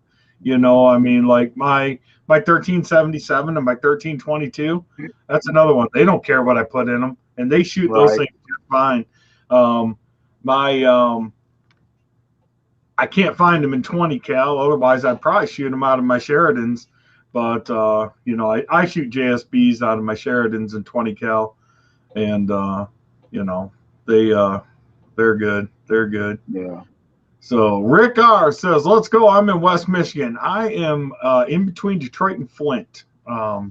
I mean, like my 1377 and my 1322. That's another one. They don't care what I put in them, and they shoot those things just fine. I can't find them in 20 cal. Otherwise, I'd probably shoot them out of my Sheridans. But I shoot JSBs out of my Sheridans in 20 cal, and they're good. They're good. Yeah. So Rick R says, let's go. I'm in West Michigan. I am in between Detroit and Flint.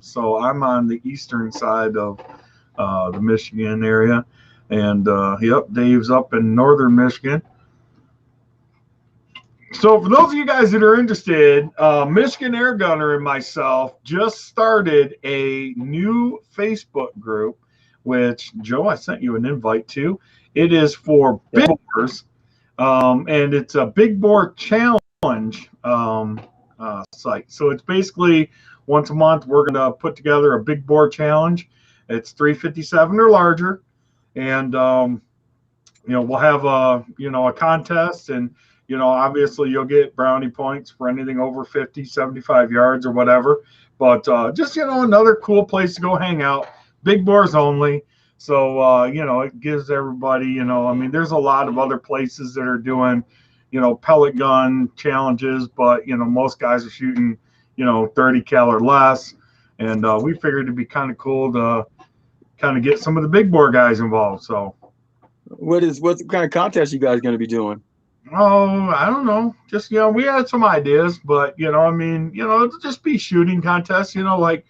So I'm on the eastern side of the Michigan area. And, Dave's up in northern Michigan. So for those of you guys that are interested, Michigan Air Gunner and myself just started a new Facebook group, which, Joe, I sent you an invite to. It is for big bores. And it's a big bore challenge site. So it's basically once a month we're going to put together a big bore challenge. It's 357 or larger, and we'll have a contest, and obviously you'll get brownie points for anything over 50, 75 yards or whatever. But just another cool place to go hang out. Big boars only. So it gives everybody, I mean, there's a lot of other places that are doing, pellet gun challenges, but most guys are shooting, 30 cal or less. And we figured it'd be kind of cool to kind of get some of the big bore guys involved. So what kind of contest you guys going to be doing? Oh, I don't know. Just we had some ideas, but I mean, it'll just be shooting contests. Like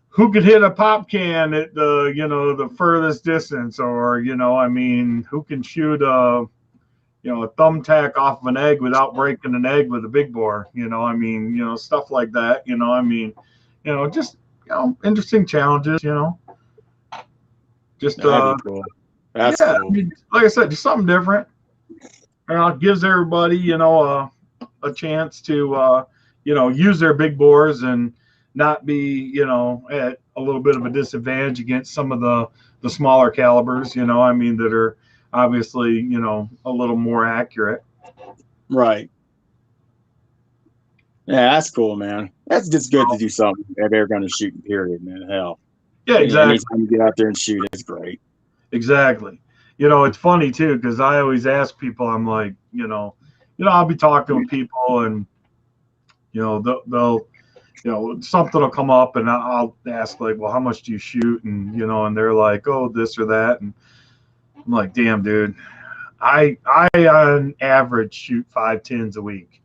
who could hit a pop can at the furthest distance, or I mean, who can shoot a thumbtack off of an egg without breaking an egg with a big bore. I mean, stuff like that. I mean, just interesting challenges. Just That'd be cool. That's yeah. cool. I mean, like I said, just something different. Gives everybody, a chance to, use their big bores and not be, at a little bit of a disadvantage against some of the smaller calibers, I mean, that are obviously, a little more accurate. Right. Yeah, that's cool, man. That's just good to do something at Airgun and shooting, period, man. Hell. Yeah, exactly. Anytime you get out there and shoot, it's great. Exactly. It's funny too, because I always ask people, I'm like, I'll be talking with people, and they'll something will come up, and I'll ask like, well, how much do you shoot? And and they're like, oh, this or that, and I'm like, damn, dude, I on average shoot 5 tins a week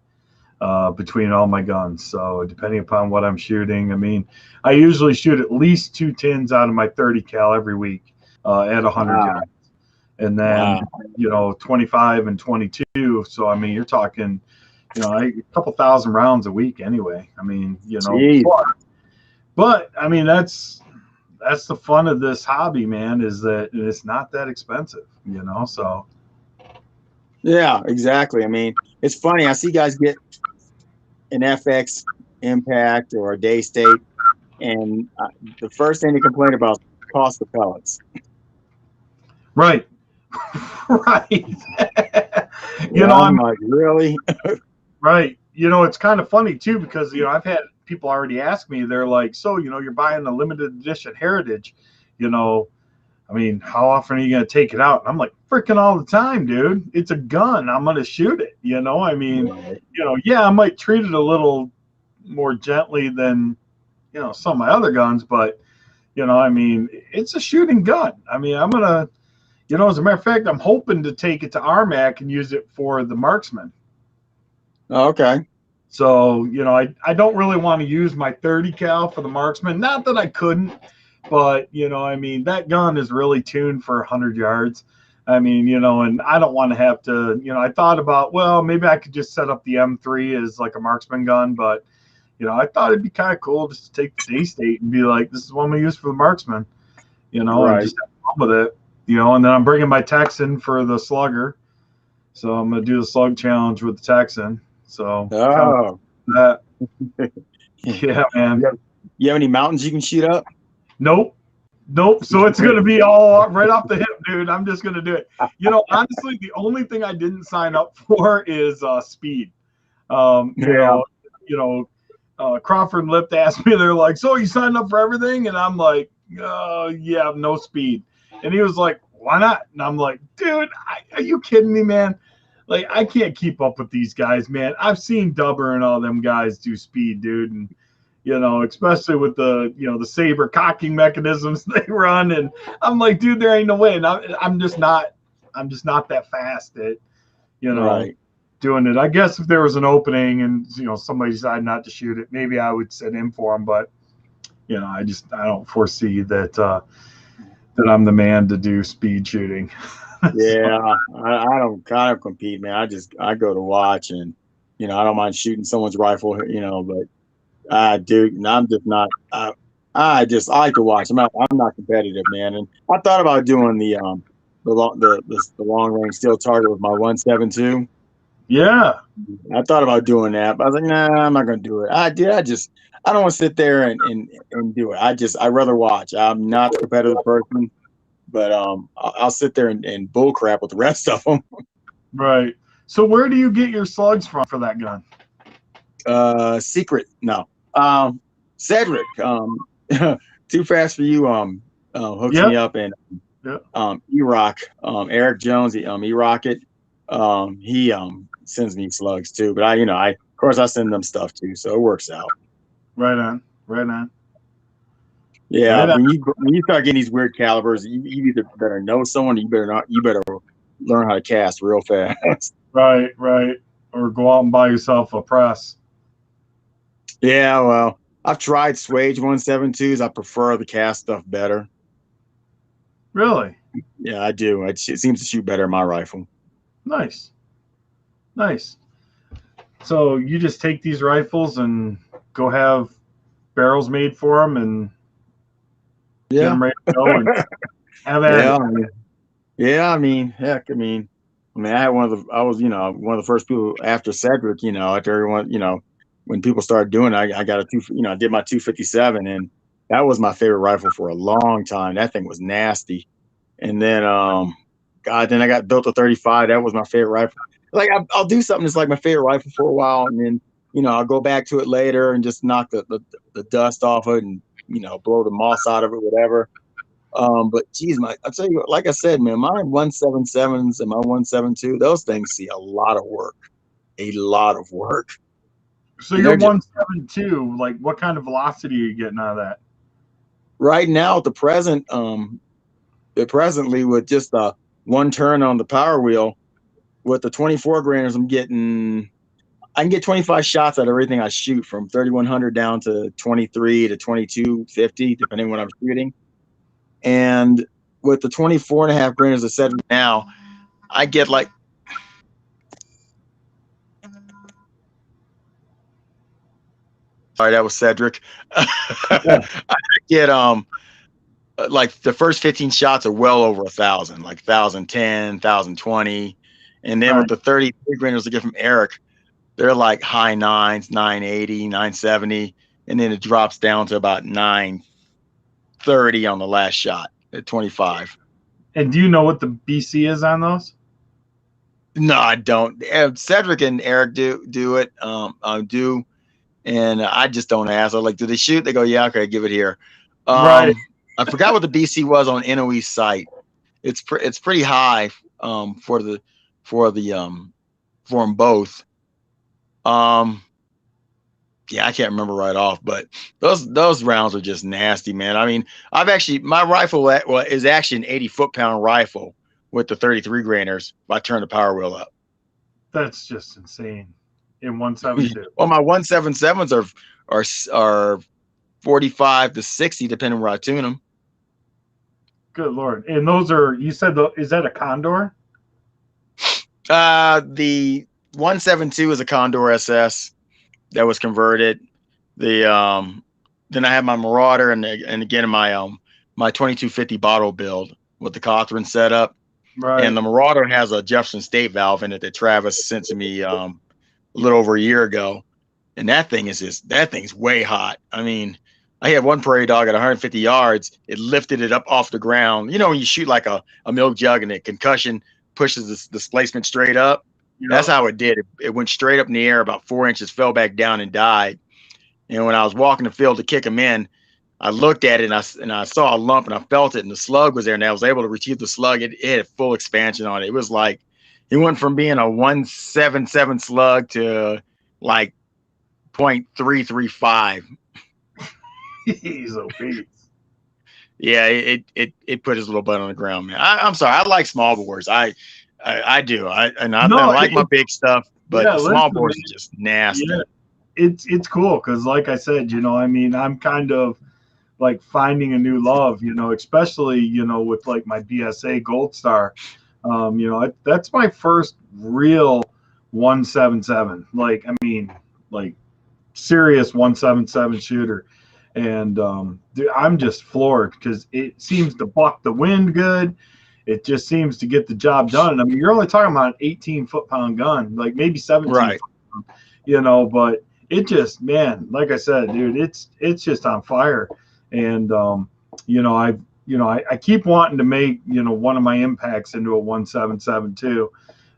between all my guns. So depending upon what I'm shooting, I mean, I usually shoot at least 2 tins out of my 30 cal every week at 100 yards. And then, 25 and 22. So, I mean, you're talking, a couple thousand rounds a week anyway. I mean, but I mean, that's the fun of this hobby, man, is that it's not that expensive, so. Yeah, exactly. I mean, it's funny. I see guys get an FX Impact or a Day State, and the first thing they complain about is the cost of pellets. Right. Right. I'm like, really? Right. It's kind of funny too, because I've had people already ask me, they're like, so you're buying a limited edition Heritage, I mean, how often are you going to take it out? And I'm like, freaking all the time, dude. It's a gun. I'm going to shoot it. I mean, Right. Yeah, I might treat it a little more gently than some of my other guns, but I mean, it's a shooting gun. I mean, I'm going to as a matter of fact, I'm hoping to take it to RMAC and use it for the marksman. Okay. So, I don't really want to use my 30 cal for the marksman. Not that I couldn't, but, I mean, that gun is really tuned for 100 yards. I mean, and I don't want to have to, I thought about, well, maybe I could just set up the M3 as like a marksman gun, but, I thought it'd be kind of cool just to take the Day State and be like, this is what I'm going to use for the marksman, Right. and just have fun with it. And then I'm bringing my Texan for the slugger. So I'm going to do the slug challenge with the Texan. So that. Yeah, man. You have any mountains you can shoot up? Nope. So it's going to be all right off the hip, dude. I'm just going to do it. Honestly, the only thing I didn't sign up for is speed. Crawford and Lipt asked me, they're like, so you signed up for everything? And I'm like, yeah, no speed. And he was like, why not? And I'm like, dude, are you kidding me, man? Like, I can't keep up with these guys, man. I've seen Dubber and all them guys do speed, dude. And, especially with the, the saber cocking mechanisms they run. And I'm like, dude, there ain't no way. And I'm just not that fast at, Right. doing it. I guess if there was an opening and, somebody decided not to shoot it, maybe I would sit in for them. But, I don't foresee that, that I'm the man to do speed shooting. Yeah, I don't compete, man. I go to watch, and I don't mind shooting someone's rifle, but dude, and I'm just not. I like to watch. I'm not competitive, man. And I thought about doing the long range steel target with my 172. Yeah, I thought about doing that, but I was like, nah, I'm not gonna do it. I don't want to sit there and do it. I'd rather watch. I'm not a competitive person. but I'll sit there and bull crap with the rest of them. Right. So where do you get your slugs from for that gun? Secret, no. Cedric, Too Fast for You, hooks Yep. me up, and Yep. E-Rock, Eric Jones, E-Rocket, he sends me slugs too. But of course I send them stuff too, so it works out. Right on. Right on. Yeah, Right on. when you start getting these weird calibers, you either better know someone, or you better not. You better learn how to cast real fast. Right. Right. Or go out and buy yourself a press. Yeah, well, I've tried Swage 172s. I prefer the cast stuff better. Really? Yeah, I do. It seems to shoot better in my rifle. Nice. Nice. So you just take these rifles and go have barrels made for them and get them ready to go and have at Yeah, it. yeah. I mean, heck, I had I was, one of the first people after Cedric, after everyone, when people started doing it, I got I did my 257, and that was my favorite rifle for a long time. That thing was nasty. And then, then I got built a 35. That was my favorite rifle. Like I'll do something that's like my favorite rifle for a while, and then, I'll go back to it later and just knock the dust off it and, blow the moss out of it, whatever. But geez, I'll tell you, like I said, man, my 177s and my 172, those things see a lot of work. So And you're they're just 172. Like, what kind of velocity are you getting out of that? right now at the presently with just one turn on the power wheel with the 24 grainers, I can get 25 shots out of everything I shoot, from 3100 down to 23 to 2250, depending on what I'm shooting. And with the 24.5 grainers of Cedric now, I get like, sorry, that was Cedric. Yeah. I get like the first 15 shots are well over 1,000, like 1,010, 1,020. And then Right. with the 33 grainers I get from Eric, they're like high nines, 980, 970. And then it drops down to about 930 on the last shot at 25. And do you know what the BC is on those? No, I don't. Cedric and Eric do it. Do. And I just don't ask. I'm like, do they shoot? They go, yeah, okay, give it here. Right. I forgot what the BC was on NOE's site. It's pretty high for them both. Yeah, I can't remember right off, but those rounds are just nasty, man. I mean, my rifle is actually an 80 foot-pound rifle with the 33 grainers. If I turn the power wheel up, That's just insane. In 172. well, my 177s are 45 to 60, depending where I tune them. Good Lord. And those are, you said, is that a Condor? The 172 is a Condor SS that was converted. Then I have my Marauder and again my 2250 bottle build with the Cawthron setup. Right. And the Marauder has a Jefferson State valve in it that Travis sent to me a little over a year ago. And that thing's way hot. I mean, I had one prairie dog at 150 yards. It lifted it up off the ground. When you shoot like a milk jug and concussion pushes the displacement straight up. That's how it did. It went straight up in the air about 4 inches, fell back down and died. And when I was walking the field to kick him in, I looked at it and I saw a lump and I felt it, and the slug was there, and I was able to retrieve the slug. It had full expansion on it. It was like it went from being a 177 slug to like 0.335. He's obese. Yeah, it put his little butt on the ground, man. I'm sorry. I like small bores. I do. I like my big stuff, but the small bores are just nasty. Yeah, it's cool because, like I said, I'm kind of like finding a new love, especially with like my BSA Gold Star. That's my first real 177. Like serious 177 shooter. And dude, I'm just floored because it seems to buck the wind good. It just seems to get the job done. I mean, you're only talking about an 18 foot-pound gun, like maybe 17, right? But it just, man, like I said, dude, it's just on fire. And I've you know, I keep wanting to make, you know, one of my impacts into a 177 too.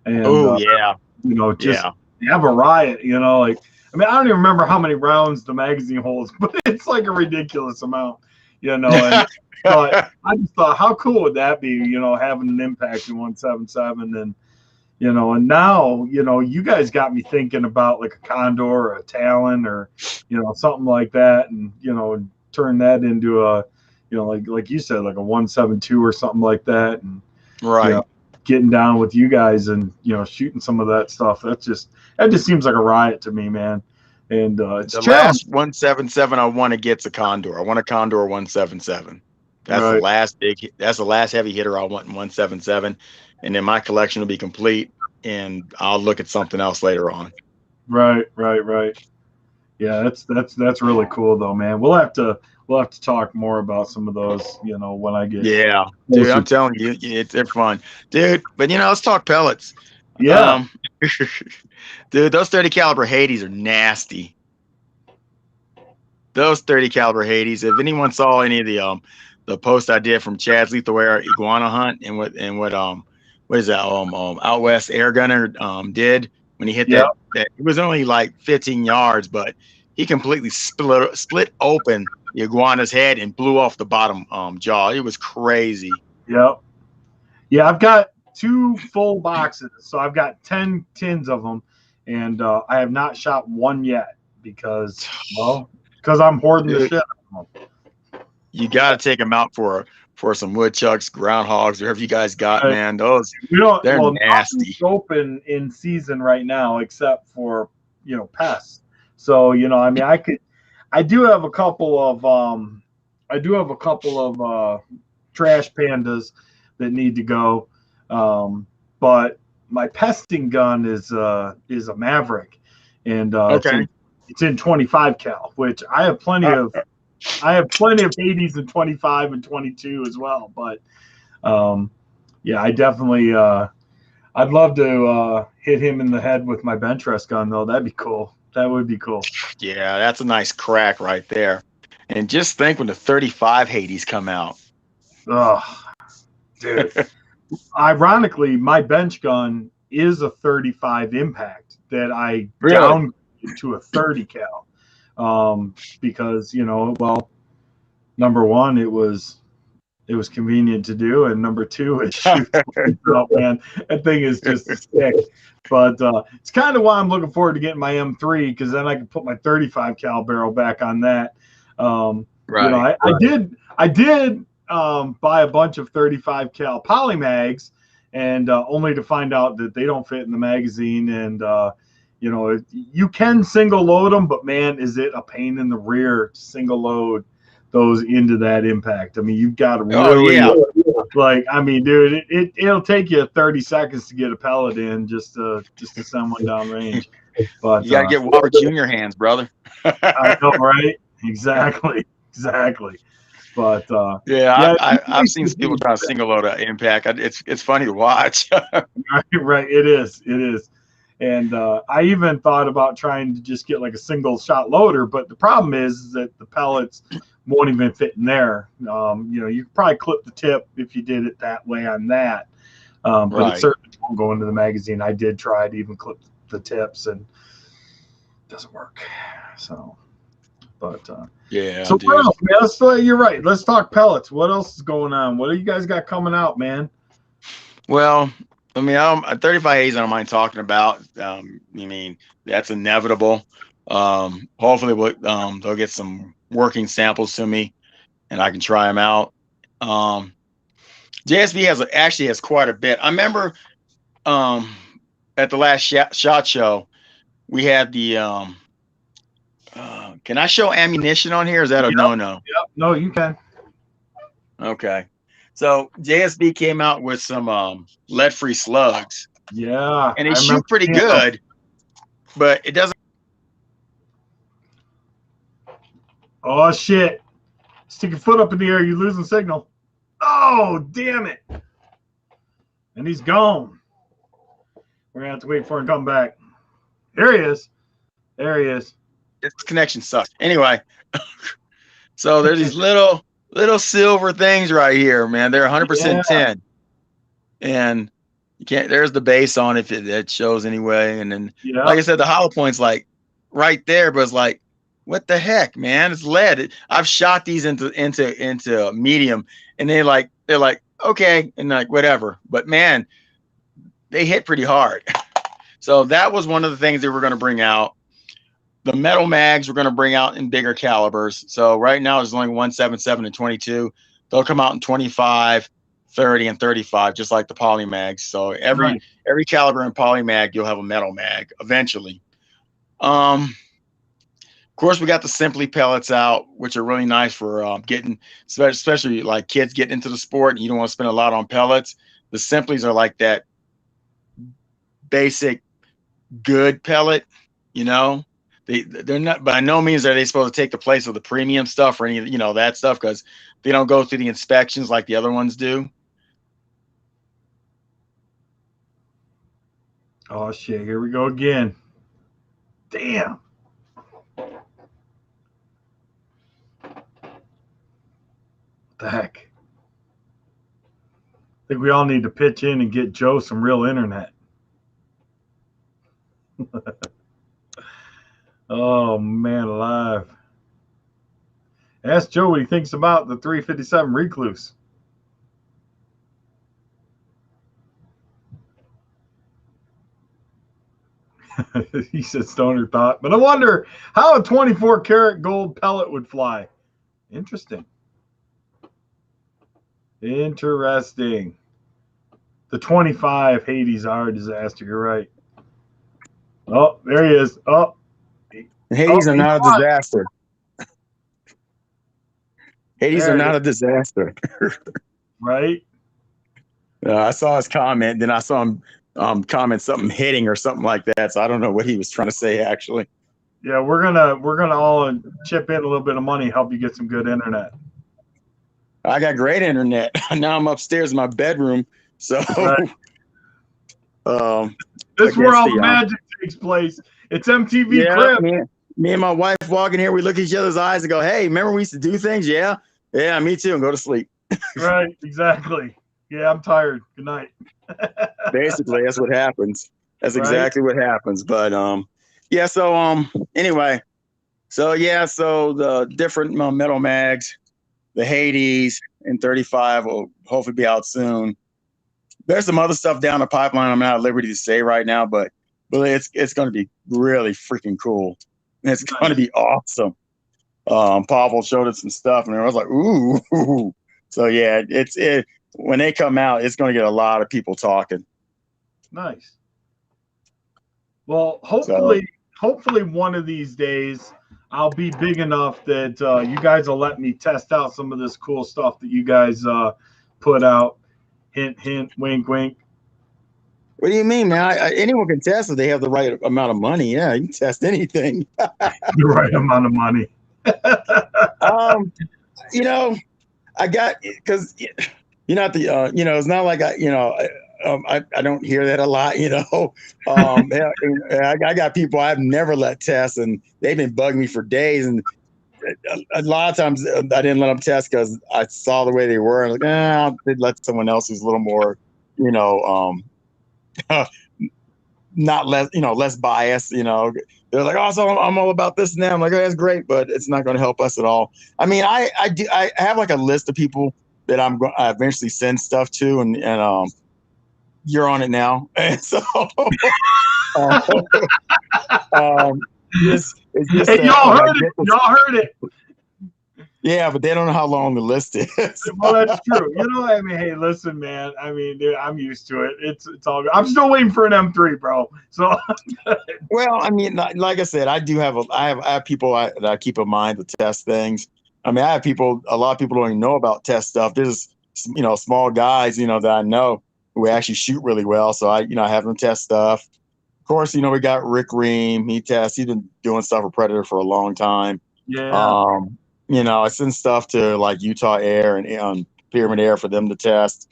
And, Oh yeah, you know, just yeah. have a riot, you know, like, I mean, I don't even remember how many rounds the magazine holds, but it's like a ridiculous amount, you know, and but I just thought, how cool would that be, you know, having an impact in 177 and, you know, and now, you know, you guys got me thinking about like a Condor or a Talon or, you know, something like that. And, you know, turn that into a, you know, like you said, like a 172 or something like that. And, Right. you know, getting down with you guys and, you know, shooting some of that stuff. That just seems like a riot to me, man. And it's The challenging. last 177 I want to get's a Condor. I want a Condor 177. That's the Right. last that's the last heavy hitter I want in 177. And then my collection will be complete and I'll look at something else later on. Right. Yeah, that's really cool though, man. We'll have to talk more about some of those, you know, when I get Yeah, dude, closer. I'm telling you, they're fun, dude. But you know, let's talk pellets. Yeah. Dude, those 30 caliber Hades are nasty. Those 30 caliber Hades. If anyone saw any of the post I did from Chad's Lethal Air iguana hunt and what is that out west air gunner did when he hit Yeah. that it was only like 15 yards, but he completely split open the iguana's head and blew off the bottom jaw. It was crazy. Yep. Yeah, I've got 2 full boxes, so I've got 10 tins of them, and I have not shot one yet because I'm hoarding the Dude, shit out of them. you got to take them out for some woodchucks, groundhogs, whatever you guys got, Right. man. Those they're nasty. Nothing's open in season right now except for, you know, pests. So, you know, I mean, I do have a couple of trash pandas that need to go. But my pesting gun is a Maverick, and Okay. it's in 25 cal, which I have plenty of. I have plenty of 80s and 25 and 22 as well. But yeah, I definitely I'd love to hit him in the head with my bench rest gun though. That'd be cool. That would be cool. Yeah, that's a nice crack right there. And just think when the 35 Hades come out. Ugh, dude. Ironically, my bench gun is a 35 impact that I Really? downgraded to a 30 cal. Because, you know, well, number one, it was convenient to do, and number two, it shoots. Oh, man, that thing is just sick. But it's kind of why I'm looking forward to getting my M3, because then I can put my 35 cal barrel back on that. Right. You know, I did buy a bunch of 35 cal polymags, and only to find out that they don't fit in the magazine. And you know, you can single load them, but man, is it a pain in the rear to single load those into that impact. I mean, you've got to really, like, I mean, dude, it'll take you 30 seconds to get a pellet in just to send one down range. But you gotta get Walter Jr. hands, brother. I know, right? Exactly. But yeah, I've seen people try to single load an impact. It's funny to watch. Right. It is. And I even thought about trying to just get like a single shot loader, but the problem is that the pellets won't even fit in there. You know, you could probably clip the tip if you did it that way on that, but Right. it certainly won't go into the magazine. I did try to even clip the tips, and it doesn't work. So, but yeah. so Dude. what else, man? You're right. Let's talk pellets. What else is going on? What do you guys got coming out, man? Well, I mean, I'm 35 A's I don't mind talking about. I mean, that's inevitable. Hopefully they'll get some working samples to me and I can try them out. JSB actually has quite a bit. I remember at the last shot show, we had the can I show ammunition on here? Is that a no? Yep. No, you can. Okay. So JSB came out with some lead-free slugs. Yeah. And they shoot pretty good, but it doesn't. Oh, shit. Stick your foot up in the air, you're losing signal. Oh, damn it. And he's gone. We're going to have to wait for him to come back. There he is. Its connection sucks. Anyway, so there's these little little silver things right here, man. They're 100% tin, and you can't. There's the base on if it shows anyway, and then like I said, the hollow point's like right there, but it's like, what the heck, man? It's lead. I've shot these into medium, and they're like okay, and like whatever. But man, they hit pretty hard. So that was one of the things that we're going to bring out. The metal mags we're going to bring out in bigger calibers. So right now there's only 177 and 22. They'll come out in 25, 30, and 35, just like the poly mags. So every caliber in poly mag, you'll have a metal mag eventually. Of course, we got the Simply pellets out, which are really nice for getting, especially like kids getting into the sport and you don't want to spend a lot on pellets. The Simplies are like that basic good pellet, you know. They're not, by no means are they supposed to take the place of the premium stuff or any, you know, that stuff, because they don't go through the inspections like the other ones do. Oh shit, here we go again. Damn. What the heck? I think we all need to pitch in and get Joe some real internet. Oh man alive. Ask Joe what he thinks about the 357 Recluse. He said stoner thought, but I wonder how a 24 karat gold pellet would fly. Interesting. Interesting. The 25 Hades are a disaster. You're right. Oh, there he is. Oh, Hades are not a disaster. Hades are not a disaster. Right. I saw his comment, then I saw him comment something hitting or something like that. So I don't know what he was trying to say actually. Yeah, we're gonna all chip in a little bit of money, help you get some good internet. I got great internet. Now I'm upstairs in my bedroom. So this is where all the magic takes place. It's MTV Crib. Me and my wife walk in here, we look at each other's eyes and go, hey, remember we used to do things? Yeah, me too, and go to sleep. Right, exactly. Yeah, I'm tired. Good night. Basically, that's what happens. That's exactly what happens. But yeah, so anyway, so the different metal mags, the Hades and 35 will hopefully be out soon. There's some other stuff down the pipeline I'm not at liberty to say right now, but it's going to be really freaking cool. It's going to be awesome. Pavel showed us some stuff, and I was like, ooh. So yeah, when they come out, it's going to get a lot of people talking. Nice. Well, hopefully one of these days I'll be big enough that you guys will let me test out some of this cool stuff that you guys put out. Hint, hint, wink, wink. What do you mean, man? Anyone can test if they have the right amount of money. Yeah, you can test anything. The right amount of money. You know, I got, because you're not the, it's not like I don't hear that a lot, I got people I've never let test, and they've been bugging me for days, and a lot of times I didn't let them test because I saw the way they were, and I'll let someone else who's a little more, not less biased, They're like, oh, so I'm all about this and that. I'm like, oh, that's great, but it's not going to help us at all. I mean, I have like a list of people that I eventually send stuff to, and you're on it now. And so, it's just hey, y'all heard it. Y'all heard it. Yeah, but they don't know how long the list is. Well, that's true. I mean, hey, listen, man. I mean, dude, I'm used to it. It's all good. I'm still waiting for an M3, bro. So, well, I mean, like I said, I have people that I keep in mind to test things. I mean, I have people. A lot of people don't even know about test stuff. There's small guys that I know who actually shoot really well. So I have them test stuff. Of course, we got Rick Ream. He tests. He's been doing stuff for Predator for a long time. Yeah. I send stuff to like Utah Air and Pyramid Air for them to test.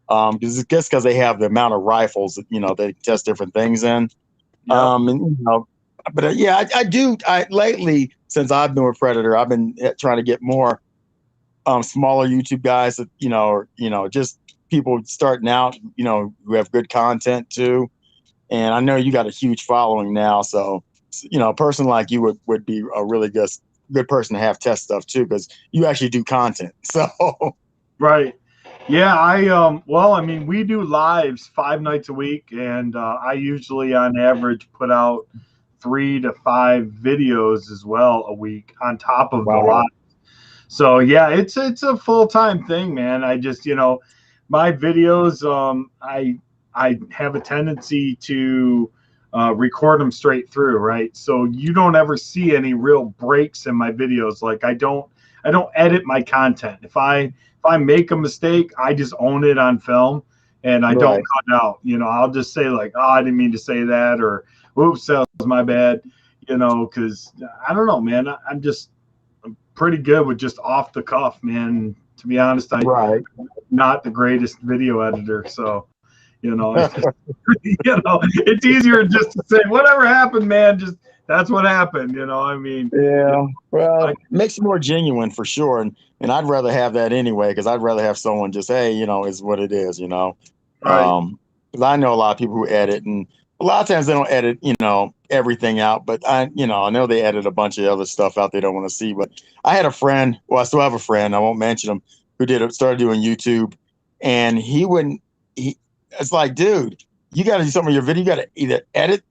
Because they have the amount of rifles that they test different things in. Yep. I do. Lately, since I've been with Predator, I've been trying to get more smaller YouTube guys that, just people starting out, who have good content too. And I know you got a huge following now. So, a person like you would be a really good person to have test stuff too, because you actually do content. So, Right. Yeah, well, I mean, we do lives 5 nights a week, and I usually, on average, put out 3 to 5 videos as well a week on top of the wow. live. So yeah, it's a full-time thing, man. I just, my videos, I have a tendency to record them straight through, right? So you don't ever see any real breaks in my videos. Like I don't edit my content. If I make a mistake, I just own it on film and I don't cut out. I'll just say like, oh, I didn't mean to say that, or oops, that was my bad. Because I don't know, man. I'm pretty good with just off the cuff, man. To be honest, I'm not the greatest video editor, so it's easier just to say whatever happened, man. Just that's what happened. I mean, yeah. Well, it makes it more genuine for sure, and I'd rather have that anyway, because I'd rather have someone just, hey, is what it is, Right. Because I know a lot of people who edit, and a lot of times they don't edit, everything out, but I know they edit a bunch of other stuff out they don't want to see. But I had a friend, well, I still have a friend, I won't mention him, who started doing YouTube, and it's like, dude, you got to do something with your video. You got to either edit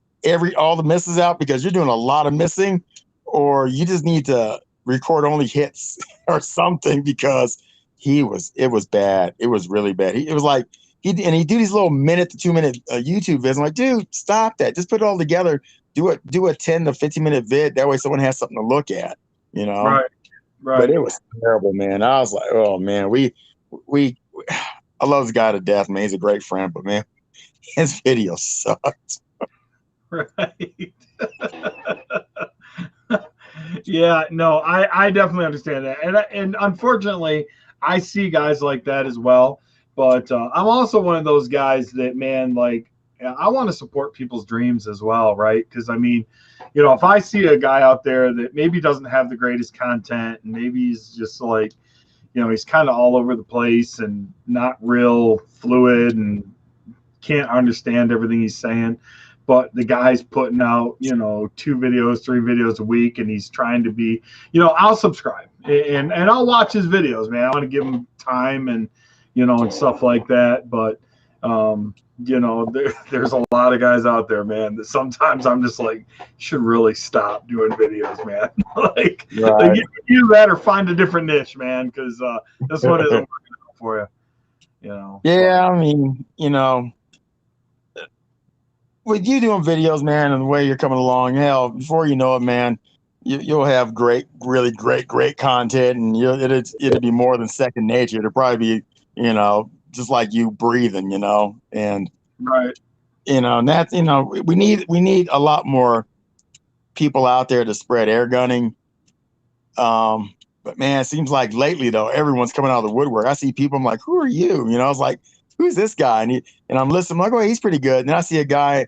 all the misses out, because you're doing a lot of missing, or you just need to record only hits or something, because it was bad. It was really bad. It was like, he do these little 1 to 2 minute YouTube vids. I'm like, dude, stop that. Just put it all together. Do a 10 to 15 minute vid. That way someone has something to look at, Right. But it was terrible, man. I was like, oh man, I love this guy to death, man. He's a great friend, but man, his video sucked. Right. Yeah, no, I definitely understand that. And unfortunately, I see guys like that as well. But I'm also one of those guys that, man, like, I want to support people's dreams as well, right? Because, I mean, if I see a guy out there that maybe doesn't have the greatest content, and maybe he's just like, he's kind of all over the place and not real fluid and can't understand everything he's saying, but the guy's putting out, 2 videos, 3 videos a week, and he's trying to be, I'll subscribe and I'll watch his videos, man. I want to give him time and, and stuff like that. But, there's a lot of guys out there, man, that sometimes I'm just like, you should really stop doing videos, man. like you that or find a different niche, man, because this one isn't working out for you. Yeah, I mean, with you doing videos, man, and the way you're coming along, hell, before you know it, man, you'll have really great content, and it'll be more than second nature. It'll probably be, just like you breathing, and right. And that's, we need a lot more people out there to spread air gunning. But man, it seems like lately though, everyone's coming out of the woodwork. I see people, I'm like, who are you? I was like, who's this guy? And I'm listening, I'm like, oh, he's pretty good. And then I see a guy,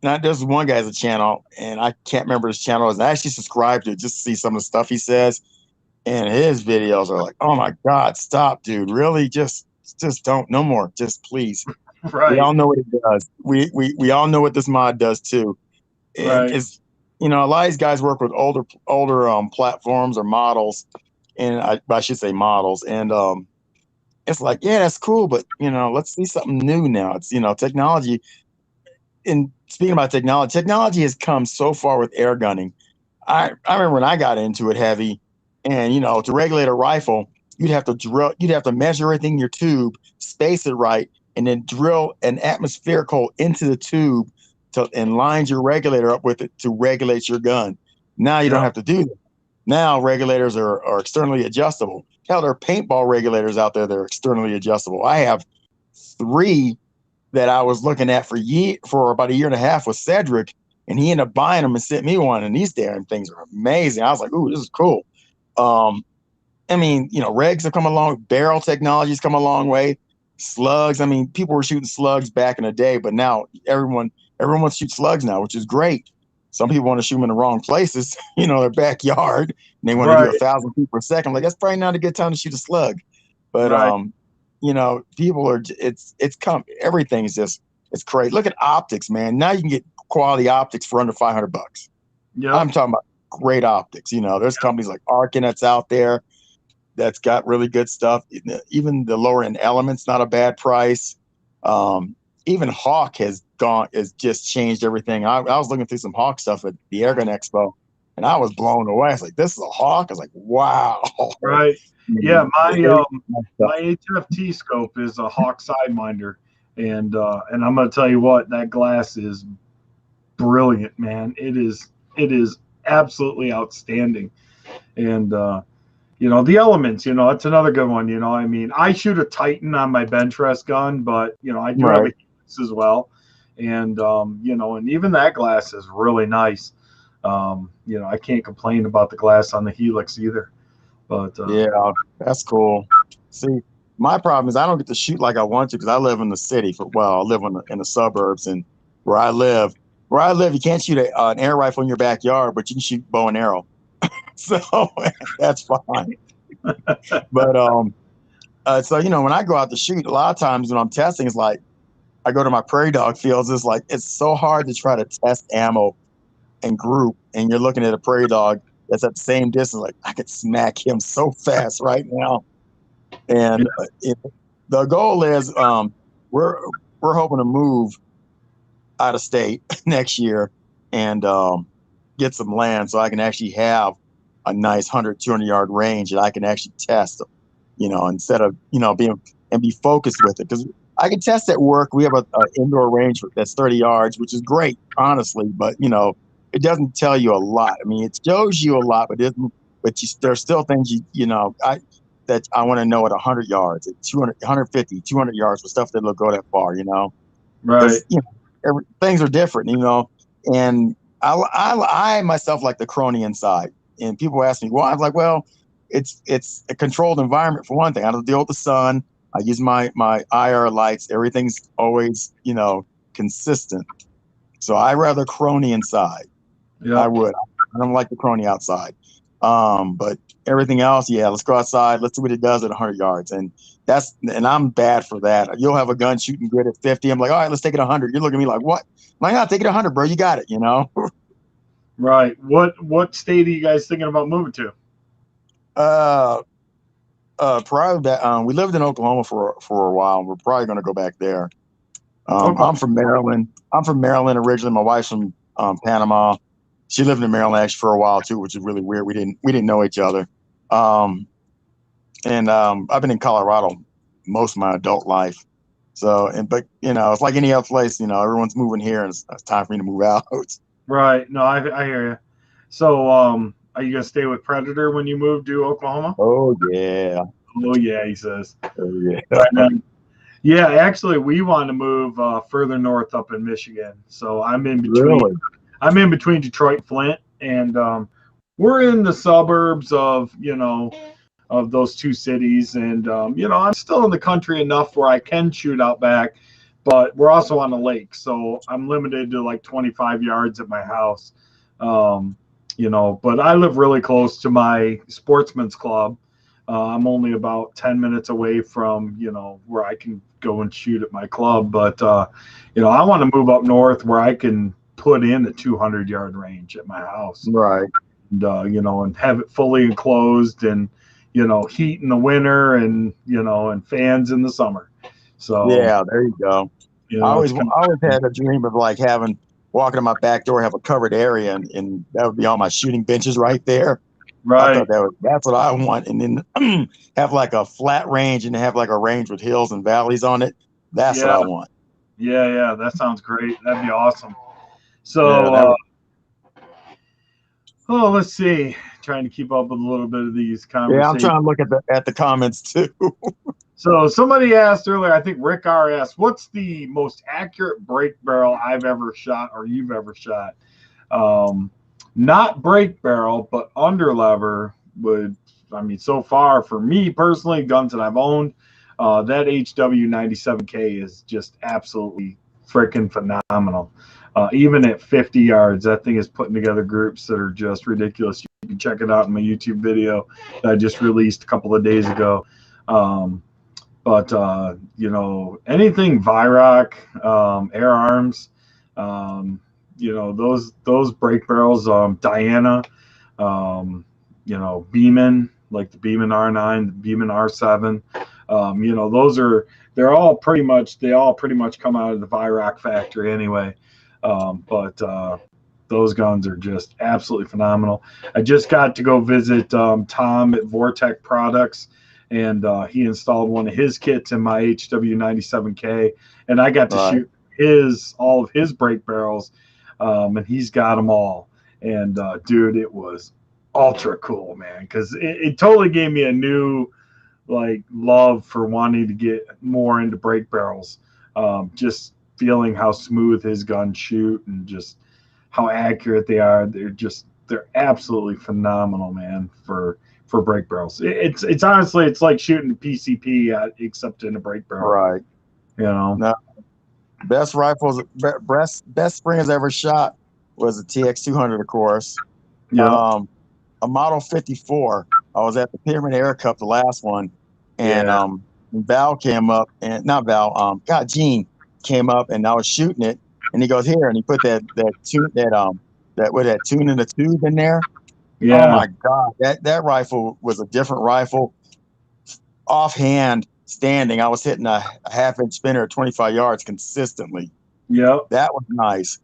there's one guy has a channel, and I can't remember his channel. I actually subscribed to it just to see some of the stuff he says. And his videos are like, oh my God, stop, dude. Really? Just don't, no more. Just please. Right. We all know what it does. We all know what this mod does too. And it's, a lot of these guys work with older platforms or models, and I should say models. And it's like, yeah, that's cool, but let's see something new now. It's technology. And speaking about technology has come so far with air gunning. I remember when I got into it heavy, and to regulate a rifle, you'd have to measure everything in your tube, space it right, and then drill an atmospheric hole into the tube and line your regulator up with it to regulate your gun. Now you don't have to do that. Now regulators are externally adjustable. Hell, there are paintball regulators out there that are externally adjustable. I have 3 that I was looking at for about 1.5 years with Cedric, and he ended up buying them and sent me one, and these damn things are amazing. I was like, ooh, this is cool. I mean, regs have come along, barrel technology's come a long way. Slugs, I mean, people were shooting slugs back in the day, but now everyone shoots slugs now, which is great. Some people want to shoot them in the wrong places, their backyard, and they want to do Right. 1,000 feet per second. Like, that's probably not a good time to shoot a slug. But Right. people are. Everything's just, it's crazy. Look at optics, man. Now you can get quality optics for under $500. Yep. I'm talking about great optics. There's companies like Arkin that's out there that's got really good stuff. Even the lower end Elements, not a bad price. Even Hawk has just changed everything. I was looking through some Hawk stuff at the Airgun Expo, and I was blown away. I was like, this is a Hawk? I was like, wow. Right. Yeah, my HFT scope is a Hawk Sidewinder, and I'm gonna tell you what, that glass is brilliant, man. It is absolutely outstanding. And the Elements, it's another good one. I mean, I shoot a Titan on my bench rest gun, but I do have a Helix as well, and and even that glass is really nice. I can't complain about the glass on the Helix either. But yeah, that's cool. See, my problem is I don't get to shoot like I want to because I live in the city. I live in the suburbs, and where I live, you can't shoot an air rifle in your backyard, but you can shoot bow and arrow. So that's fine. But so when I go out to shoot, a lot of times when I'm testing, it's like I go to my prairie dog fields. It's like it's so hard to try to test ammo and group, and you're looking at a prairie dog that's at the same distance. Like, I could smack him so fast right now. And the goal is we're hoping to move out of state next year and get some land so I can actually have a nice 100, 200-yard range that I can actually test, instead of, be focused with it. Because I can test at work. We have an indoor range that's 30 yards, which is great, honestly. But, it doesn't tell you a lot. I mean, it shows you a lot, but there's still things that I want to know at 100 yards, at 200, 150, 200 yards for stuff that will go that far, Right. Things are different, and I myself like the Cronian side. And people ask me, well, I'm like, well, it's a controlled environment for one thing. I don't deal with the sun. I use my IR lights. Everything's always, consistent. So I rather Crony inside. Yeah. I would. I don't like the Crony outside. But everything else, yeah, let's go outside. Let's see what it does at 100 yards. And I'm bad for that. You'll have a gun shooting good at 50. I'm like, all right, let's take it 100. You're looking at me like, what? Why not take it 100, bro? You got it, Right. What state are you guys thinking about moving to? Prior to that, we lived in Oklahoma for a while. We're probably going to go back there. Okay. I'm from Maryland. Originally. My wife's from Panama. She lived in Maryland actually for a while too, which is really weird. We didn't know each other. I've been in Colorado most of my adult life. So, but it's like any other place. Everyone's moving here, and it's time for me to move out. Right. No, I hear you. So, are you gonna stay with Predator when you move to Oklahoma? Oh yeah. Oh yeah, he says. Oh yeah. Yeah, actually, we want to move further north up in Michigan. So I'm in between. Really? I'm in between Detroit and Flint, and we're in the suburbs of of those two cities. And I'm still in the country enough where I can shoot out back, but we're also on the lake, so I'm limited to like 25 yards at my house. But I live really close to my sportsman's club. I'm only about 10 minutes away from, where I can go and shoot at my club. But, I want to move up north where I can put in a 200-yard range at my house. Right. And, and have it fully enclosed and, heat in the winter and, and fans in the summer. So, yeah, there you go. I always had a dream of like walking in my back door, have a covered area, and that would be all my shooting benches right there. Right. I thought that's what I want. And then have like a flat range and have like a range with hills and valleys on it. That's what I want. Yeah, that sounds great. That'd be awesome. So, let's see. Trying to keep up with a little bit of these conversations. Yeah, I'm trying to look at the comments too. So somebody asked earlier, I think Rick R asked, what's the most accurate break barrel I've ever shot or you've ever shot? Not break barrel, but underlever so far for me personally, guns that I've owned, that HW97K is just absolutely freaking phenomenal. Even at 50 yards, that thing is putting together groups that are just ridiculous. You can check it out in my YouTube video that I just released a couple of days ago. But you know, anything Viroc, Air Arms, you know, those brake barrels, Diana, you know, Beeman, like the Beeman R9, the Beeman R7, you know, they all pretty much come out of the Viroc factory anyway. But those guns are just absolutely phenomenal. I just got to go visit Tom at Vortec Products, and he installed one of his kits in my HW97K, and I got to shoot all of his brake barrels, and he's got them all. And dude, it was ultra cool, man, because it totally gave me a new like love for wanting to get more into brake barrels. Just feeling how smooth his guns shoot and just how accurate they are. They're absolutely phenomenal, man, for brake barrels. It's honestly, it's like shooting PCP except in a brake barrel. Right. You know. No. Best rifles, best springers ever shot was the TX200, of course. Yeah. A Model 54. I was at the Pyramid Air Cup, the last one, and Val came up, and not Val, Gene came up, and I was shooting it, and he goes, here, and he put that tune in the tube in there. Yeah. Oh my God, that rifle was a different rifle. Offhand, standing, I was hitting a half-inch spinner at 25 yards consistently. Yep. That was nice.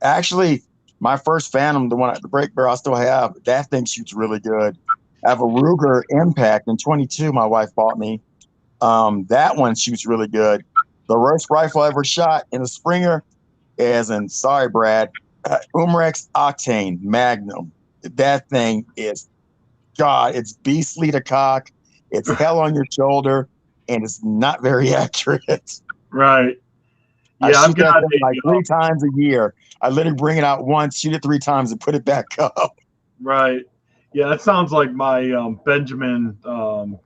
Actually, my first Phantom, the brake barrel I still have, that thing shoots really good. I have a Ruger Impact in 22 my wife bought me. That one shoots really good. The worst rifle I ever shot in a Springer sorry, Brad, Umrex Octane Magnum. That thing is, God, it's beastly to cock. It's hell on your shoulder, and it's not very accurate. Right. Yeah, I shoot that thing like 3 times a year. I literally bring it out once, shoot it 3 times, and put it back up. Right. Yeah, that sounds like my Benjamin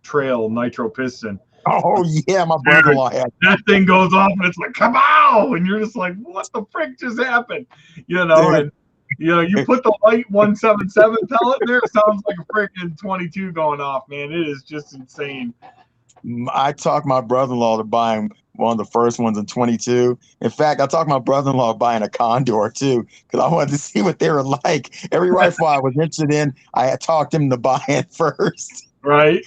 Trail nitro piston. Oh yeah, my brother-in-law had that thing goes off and it's like kabow, and you're just like, what the frick just happened? You know, and you know, you put the light 177 pellet there, it sounds like a freaking 22 going off, man. It is just insane. I talked my brother-in-law to buying one of the first ones in 22. In fact, I talked my brother-in-law buying a Condor too, because I wanted to see what they were like. Every rifle I was interested in, I had talked him to buy it first. Right.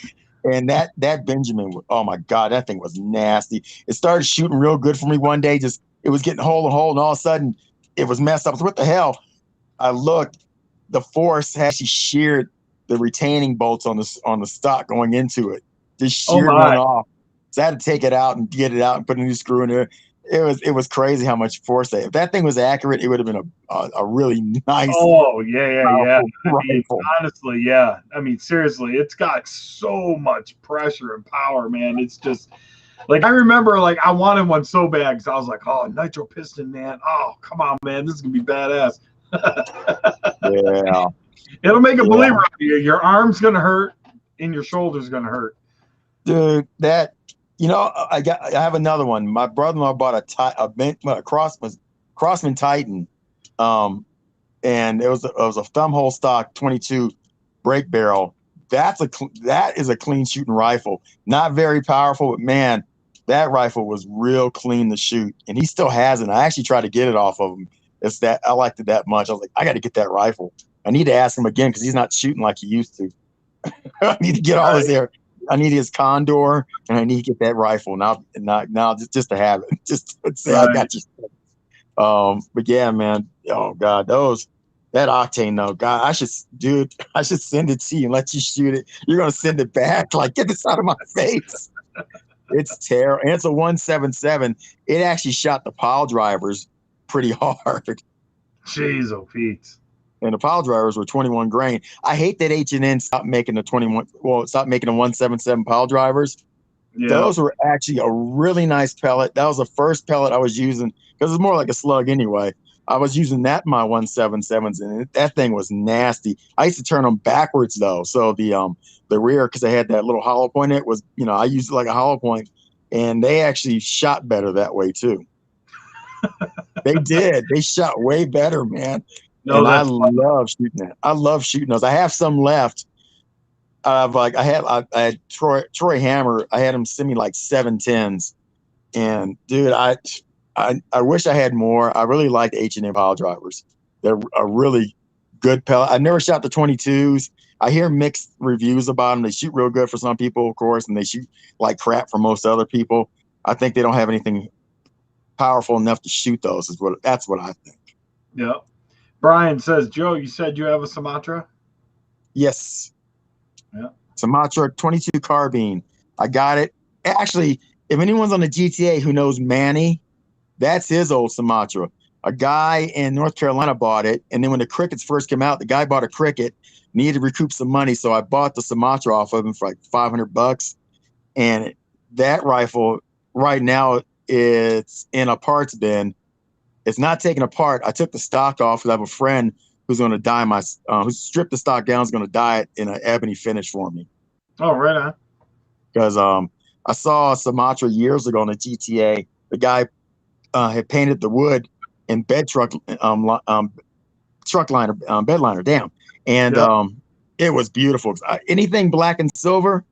And that Benjamin, oh my God, that thing was nasty. It started shooting real good for me one day. Just it was getting hole to hole, and all of a sudden it was messed up. So what the hell? I looked, the force actually sheared the retaining bolts on the stock going into it. Just sheared one off. So I had to take it out and get it out and put a new screw in there. It was crazy how much force if that thing was accurate, it would have been a really nice. Oh yeah. I mean, rifle. honestly, yeah. I mean, seriously, it's got so much pressure and power, man. It's just like I remember, like I wanted one so bad because I was like, oh, nitro piston, man. Oh, come on, man, this is gonna be badass. Yeah. It'll make a believer of you. Your arm's gonna hurt and your shoulder's gonna hurt. Dude, I have another one. My brother-in-law bought a Crossman Titan, and it was a thumb hole stock 22 brake barrel. That is a clean shooting rifle. Not very powerful, but man, that rifle was real clean to shoot, and he still has it. I actually tried to get it off of him. It's that I liked it that much. I was like, I got to get that rifle. I need to ask him again because he's not shooting like he used to. I need to get all his air. I need his Condor, and I need to get that rifle now just to have it. Just to say I got you. But yeah, man. Oh God, that Octane though. God, I should send it to you and let you shoot it. You're gonna send it back. Like, get this out of my face. It's terrible. And it's a 177. It actually shot the pile drivers pretty hard. Jeez, oh Pete. And the pile drivers were 21 grain. I hate that H&N stopped making the 177 pile drivers. Yeah. Those were actually a really nice pellet. That was the first pellet I was using because it's more like a slug anyway. I was using that in my 177s, and that thing was nasty. I used to turn them backwards though, so the rear, because I had that little hollow point in it, was, I used it like a hollow point, and they actually shot better that way too. They did. They shot way better, man. No, And I that's fun. love shooting that. I love shooting those. I have some left. I had Troy Hammer. I had him send me like 710s, and dude, I wish I had more. I really like H&M pile drivers. They're a really good pellet. I never shot the 22s. I hear mixed reviews about them. They shoot real good for some people, of course, and they shoot like crap for most other people. I think they don't have anything powerful enough to shoot those. That's what I think. Yeah. Brian says, Joe, you said you have a Sumatra? Yes. Yeah. Sumatra 22 carbine. I got it. Actually, if anyone's on the GTA who knows Manny, that's his old Sumatra. A guy in North Carolina bought it, and then when the Crickets first came out, the guy bought a Cricket, needed to recoup some money, so I bought the Sumatra off of him for like $500. And that rifle right now, it's in a parts bin. It's not taken apart. I took the stock off because I have a friend who's going to dye who stripped the stock down, is going to dye it in an ebony finish for me. Oh, right on. Because I saw a Sumatra years ago on the GTA. The guy had painted the wood in bed truck liner, bed liner down, and Yep. it was beautiful. Anything black and silver,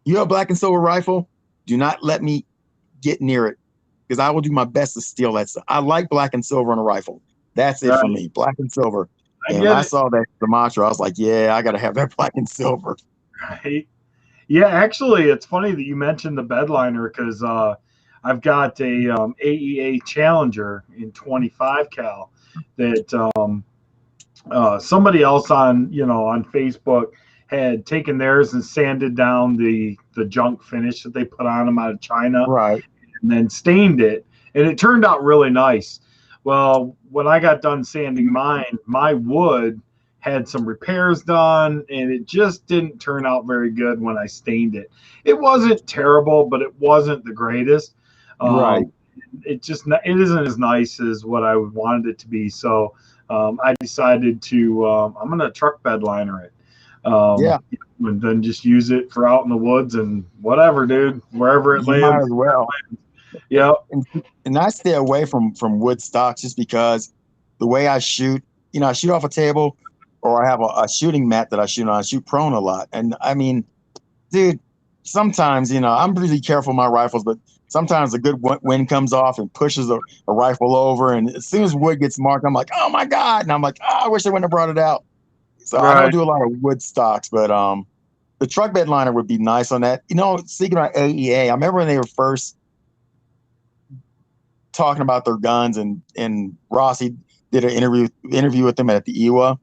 you have a black and silver rifle, do not let me get near it, because I will do my best to steal that stuff. I like black and silver on a rifle. That's it for me, black and silver. I And get when I it. saw that Sumatra, I was like, yeah, I got to have that black and silver. Right. Yeah, actually, it's funny that you mentioned the bedliner because I've got a AEA Challenger in 25 cal that somebody else on Facebook had taken theirs and sanded down the junk finish that they put on them out of China, Right. and then stained it, and it turned out really nice. Well, when I got done sanding mine, my wood had some repairs done, and it just didn't turn out very good when I stained it. It wasn't terrible, but it wasn't the greatest. Right. It isn't as nice as what I wanted it to be. So I decided to I'm gonna truck bed liner it. Yeah. And then just use it for out in the woods and whatever, dude, wherever it You might lands. as well. Yeah. And I stay away from wood stocks just because the way I shoot, I shoot off a table, or I have a shooting mat that I shoot on. I shoot prone a lot. And I mean, dude, sometimes, I'm really careful with my rifles, but sometimes a good wind comes off and pushes a rifle over. And as soon as wood gets marked, I'm like, oh my God. And I'm like, oh, I wish I wouldn't have brought it out. So I don't Right. do a lot of wood stocks, but the truck bed liner would be nice on that. Speaking about AEA, I remember when they were first talking about their guns, and Rossi did an interview with them at the IWA.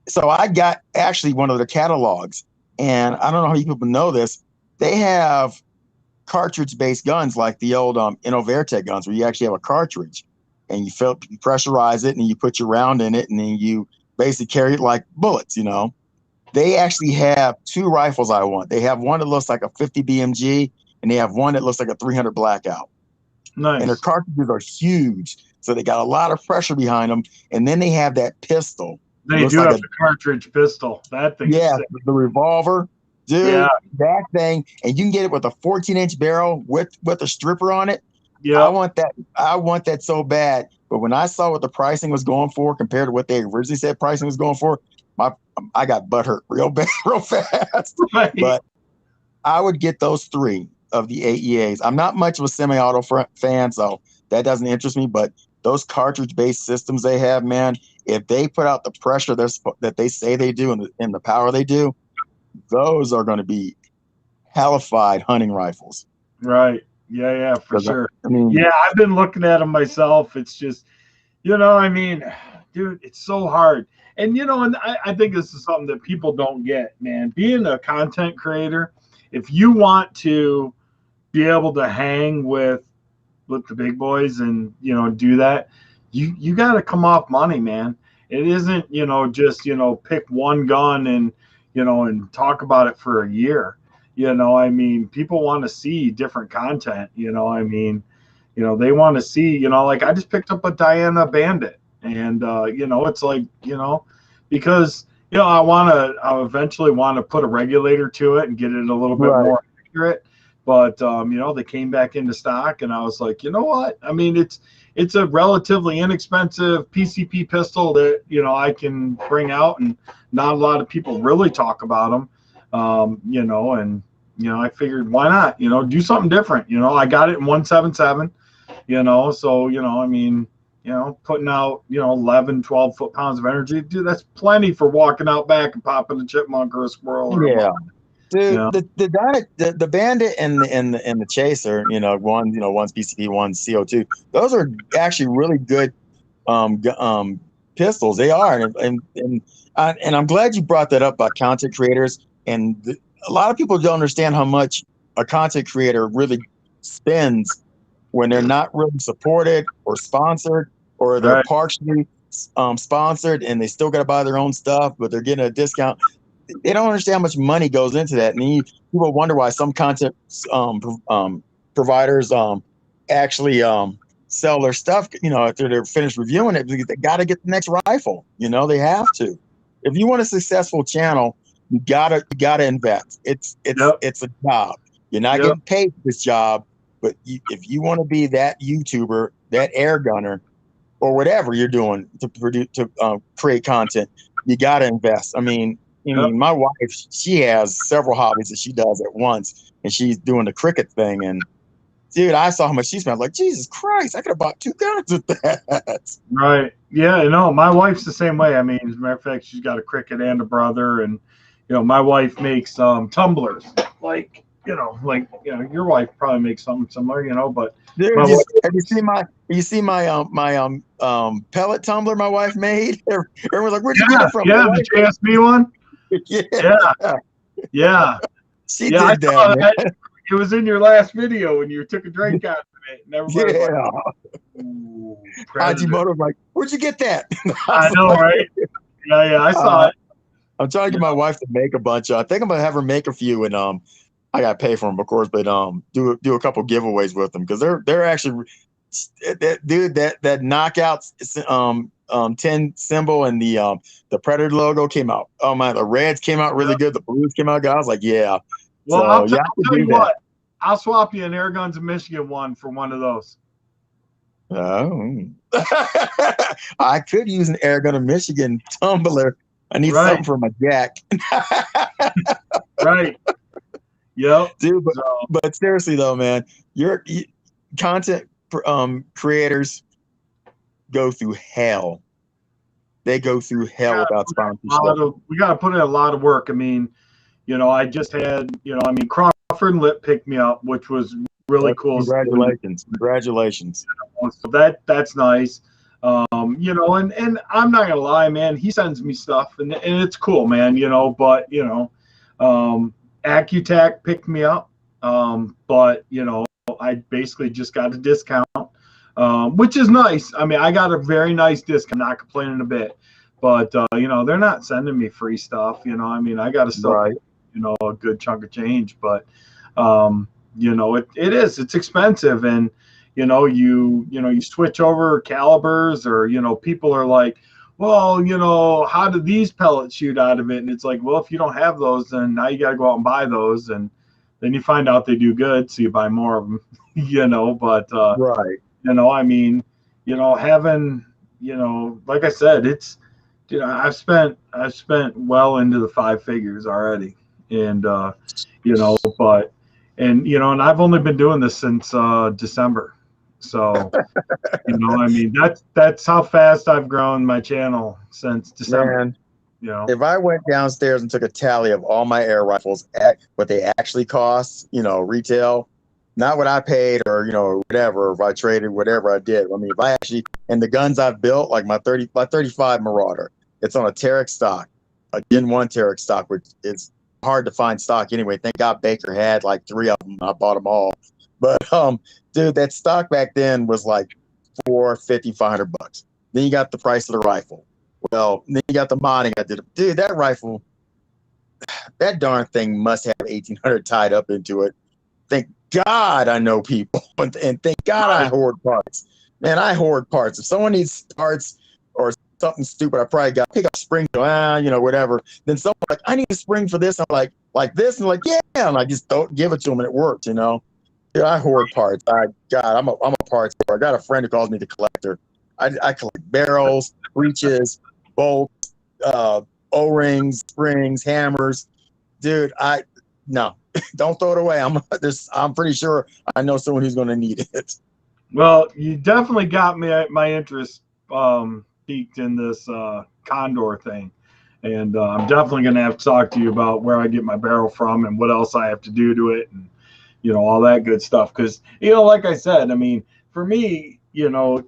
So I got actually one of their catalogs, and I don't know how many people know this. They have cartridge-based guns like the old Innovertec guns, where you actually have a cartridge, and you pressurize it, and you put your round in it, and then you basically carry it like bullets. They actually have two rifles I want. They have one that looks like a 50 BMG, and they have one that looks like a 300 Blackout. Nice. And their cartridges are huge, so they got a lot of pressure behind them. And then they have that pistol. They do have the cartridge pistol. That thing. Yeah, the revolver, dude. Yeah. That thing, and you can get it with a 14-inch barrel with a stripper on it. Yeah. I want that. I want that so bad. But when I saw what the pricing was going for compared to what they originally said pricing was going for, I got butthurt real bad, real fast. Right. But I would get those three of the AEAs. I'm not much of a semi-auto fan, so that doesn't interest me. But those cartridge-based systems they have, man, if they put out the pressure that they say they do and the power they do, those are going to be hellified hunting rifles. Right. Yeah, for sure. I mean, yeah, I've been looking at them myself. It's just, I mean, dude, it's so hard. And, and I think this is something that people don't get, man. Being a content creator, if you want to be able to hang with the big boys and, do that, you got to come off money, man. It isn't, just, pick one gun and, and talk about it for a year. I mean, people want to see different content, I mean, they want to see, like I just picked up a Diana Bandit, and, it's like, because, I eventually want to put a regulator to it and get it a little bit more accurate but you know, they came back into stock, and I was like, you know what? I mean, it's a relatively inexpensive PCP pistol that, you know, I can bring out, and not a lot of people really talk about them. You know, and you know, I figured why not? You know, do something different. You know, I got it in 177. You know, so you know, I mean, you know, putting out, you know, 11, 12 foot-pounds of energy, dude, that's plenty for walking out back and popping a chipmunk or a squirrel. Or Yeah. a Dude, you know? the bandit and the chaser, you know, one's PCP, one's CO2. Those are actually really good pistols. They are, and I'm glad you brought that up about content creators. And a lot of people don't understand how much a content creator really spends when they're not really supported or sponsored, or they're Right. partially sponsored and they still got to buy their own stuff, but they're getting a discount. They don't understand how much money goes into that, and people wonder why some content providers actually sell their stuff. You know, after they're finished reviewing it, because they got to get the next rifle. You know, they have to. If you want a successful channel, you gotta invest. It's a job. You're not getting paid for this job, but if you want to be that YouTuber, that air gunner, or whatever you're doing to produce create content, you gotta invest. I mean, my wife, she has several hobbies that she does at once, and she's doing the cricket thing. And dude, I saw how much she spent. I was like, Jesus Christ, I could have bought 2 guns with that. Right. Yeah, no, my wife's the same way. I mean, as a matter of fact, she's got a cricket and a brother, and you know, my wife makes tumblers. Like, you know, your wife probably makes something similar, you know, but Dude, my wife, have you seen my pellet tumbler my wife made? Everyone's like, where'd you get it from? yeah, the JSB one. Yeah. Yeah. She Yeah, did I saw that. that. It was in your last video when you took a drink out of it, and everybody was like, ooh, Predator. Hajimoto's like, where'd you get that? I know, right? Yeah, I saw it. I'm trying to get my wife to make a bunch of. I think I'm gonna have her make a few, and I gotta pay for them, of course, but do a couple giveaways with them, because they're actually that knockout 10 symbol and the Predator logo came out. Oh my, the reds came out really good. The blues came out good. I was like, yeah. Well, so, I'll yeah, tell you what. I'll swap you an Airguns of Michigan one for one of those. Oh, I could use an Airgun of Michigan tumbler. I need something for my jack. Right. Yep. Dude, but seriously though, man, your content creators go through hell. They go through hell without sponsorship. We got to put in a lot of work. I mean, you know, I just had, you know, I mean, Crawford and Lip picked me up, which was really cool. Congratulations. You know, so that's nice. You know, and I'm not gonna lie, man, he sends me stuff, and it's cool, man, you know, but you know, Accutac picked me up, but you know, I basically just got a discount, which is nice. I mean, I got a very nice discount, not complaining a bit, but you know, they're not sending me free stuff, you know. I mean, I got to still, you know, a good chunk of change, but you know, it's expensive, and you know, you switch over calibers, or you know, people are like, well, you know, how do these pellets shoot out of it? And it's like, well, if you don't have those, then now you got to go out and buy those, and then you find out they do good, so you buy more of them. You know, but you know, I mean, you know, having, you know, like I said, it's, you know, I've spent well into the 5 figures already, and you know, but, and you know, and I've only been doing this since December. So, you know, I mean, that's how fast I've grown my channel since December. Man, you know, if I went downstairs and took a tally of all my air rifles at what they actually cost, you know, retail, not what I paid, or you know, whatever, if I traded, whatever I did. I mean, if I actually, and the guns I've built, like my 35 Marauder, it's on a Terex stock, a Gen 1 Terex stock, which is hard to find stock anyway. Thank God Baker had like 3 of them. I bought them all. But dude, that stock back then was like $450, $500. Then you got the price of the rifle. Well, then you got the modding I did. Dude, that rifle, that darn thing must have 1,800 tied up into it. Thank God I know people, and thank God I hoard parts. Man, I hoard parts. If someone needs parts or something stupid, I probably got to pick up spring, you know, whatever. Then someone like, I need a spring for this. I'm like, like this, and like, yeah, and I just don't give it to them, and it worked, you know. Yeah, I hoard parts. I'm a parts hoarder. I got a friend who calls me the collector. I collect barrels, breeches, bolts, O-rings, springs, hammers. Dude, no, don't throw it away. I'm pretty sure I know someone who's going to need it. Well, you definitely got my interest peaked in this Condor thing. And I'm definitely going to have to talk to you about where I get my barrel from and what else I have to do to it and, you know, all that good stuff. Because, you know, like I said, I mean, for me, you know,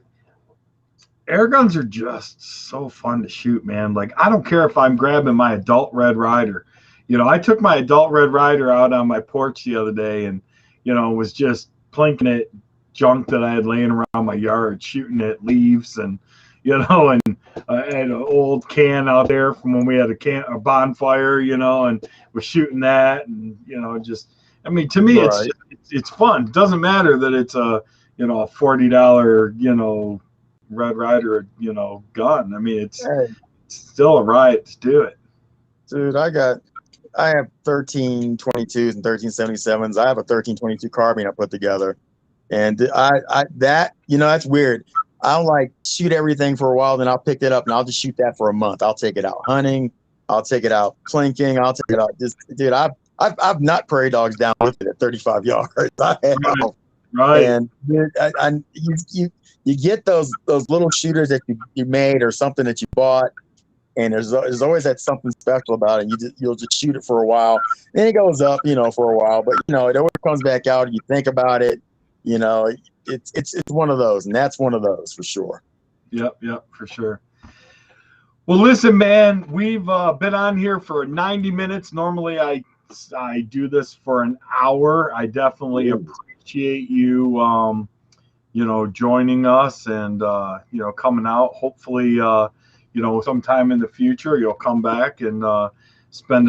air guns are just so fun to shoot, man. Like, I don't care if I'm grabbing my adult Red Ryder. You know, I took my adult Red Ryder out on my porch the other day and, you know, was just plinking it junk that I had laying around my yard, shooting at leaves and, you know, and I had an old can out there from when we had a bonfire, you know, and we're shooting that, and you know, just, I mean, to me, Right. it's fun. It doesn't matter that it's a, you know, a $40, you know, Red Ryder, you know, gun. I mean, it's still a riot to do it. Dude, I have 1322s and 1377s. I have a 1322 carbine I put together, and that, you know, that's weird. I'll like shoot everything for a while, then I'll pick it up and I'll just shoot that for a month. I'll take it out hunting, I'll take it out plinking, I'll take it out. Just, dude, I've not prairie dogs down with it at 35 yards. I have. Right. And dude, you get those little shooters that you made or something that you bought, and there's always that something special about it. You'll just shoot it for a while, then it goes up, you know, for a while, but you know, it always comes back out. You think about it, you know. It's one of those, and that's one of those for sure. Yep, for sure. Well, listen, man, we've been on here for 90 minutes. Normally, I do this for an hour. I definitely appreciate you, you know, joining us and you know, coming out. Hopefully, you know, sometime in the future, you'll come back and spend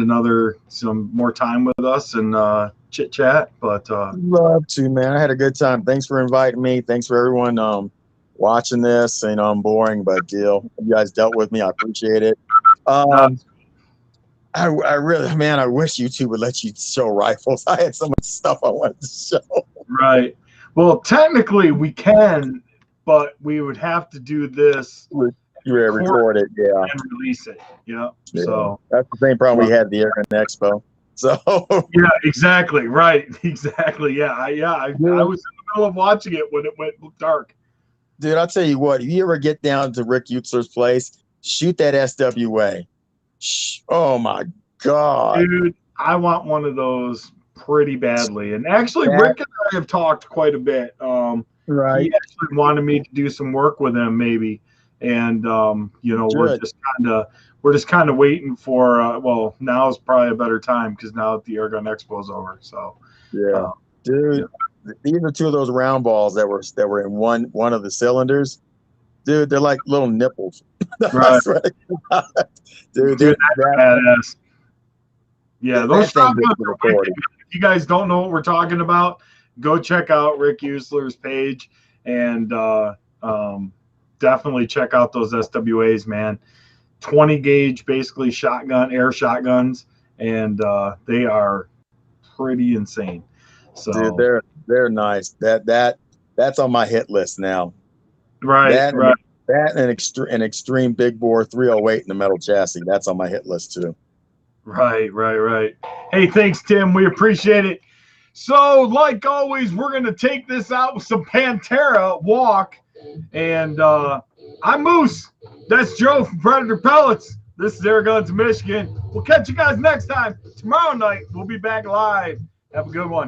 some more time with us and chit chat. But love to, man. I had a good time. Thanks for inviting me. Thanks for everyone watching this. You know, I'm boring, but deal. You guys dealt with me. I appreciate it. I really, man, I wish YouTube would let you show rifles. I had so much stuff I wanted to show. Right. Well, technically we can, but we would have to do this. Record it, yeah, and release it. Yeah. So that's the same problem we had at the Airgun Expo. So yeah, exactly. Right. Exactly. Yeah. I was in the middle of watching it when it went dark. Dude, I'll tell you what. If you ever get down to Rick Eutzler's place, shoot that SWA. Oh my God, dude! I want one of those pretty badly. And actually, Rick and I have talked quite a bit. Right. He actually wanted me to do some work with him, maybe. And you know, we're just kind of waiting for. Well, now is probably a better time because now the Airgun Expo is over. So yeah, dude, these are two of those round balls that were in one of the cylinders. Dude, they're like little nipples. Right. Dude, that's badass. Yeah, those shotguns. If you guys don't know what we're talking about, go check out Rick Eutzler's page and definitely check out those SWAs, man. 20 gauge, basically air shotguns, and they are pretty insane. So dude, they're nice. That's on my hit list now. Right. That and an extreme big bore 308 in the metal chassis. That's on my hit list too. Right. Hey, thanks, Tim. We appreciate it. So, like always, we're going to take this out with some Pantera Walk. And I'm Moose. That's Joe from Predator Pellets. This is Airguns, Michigan. We'll catch you guys next time. Tomorrow night, we'll be back live. Have a good one.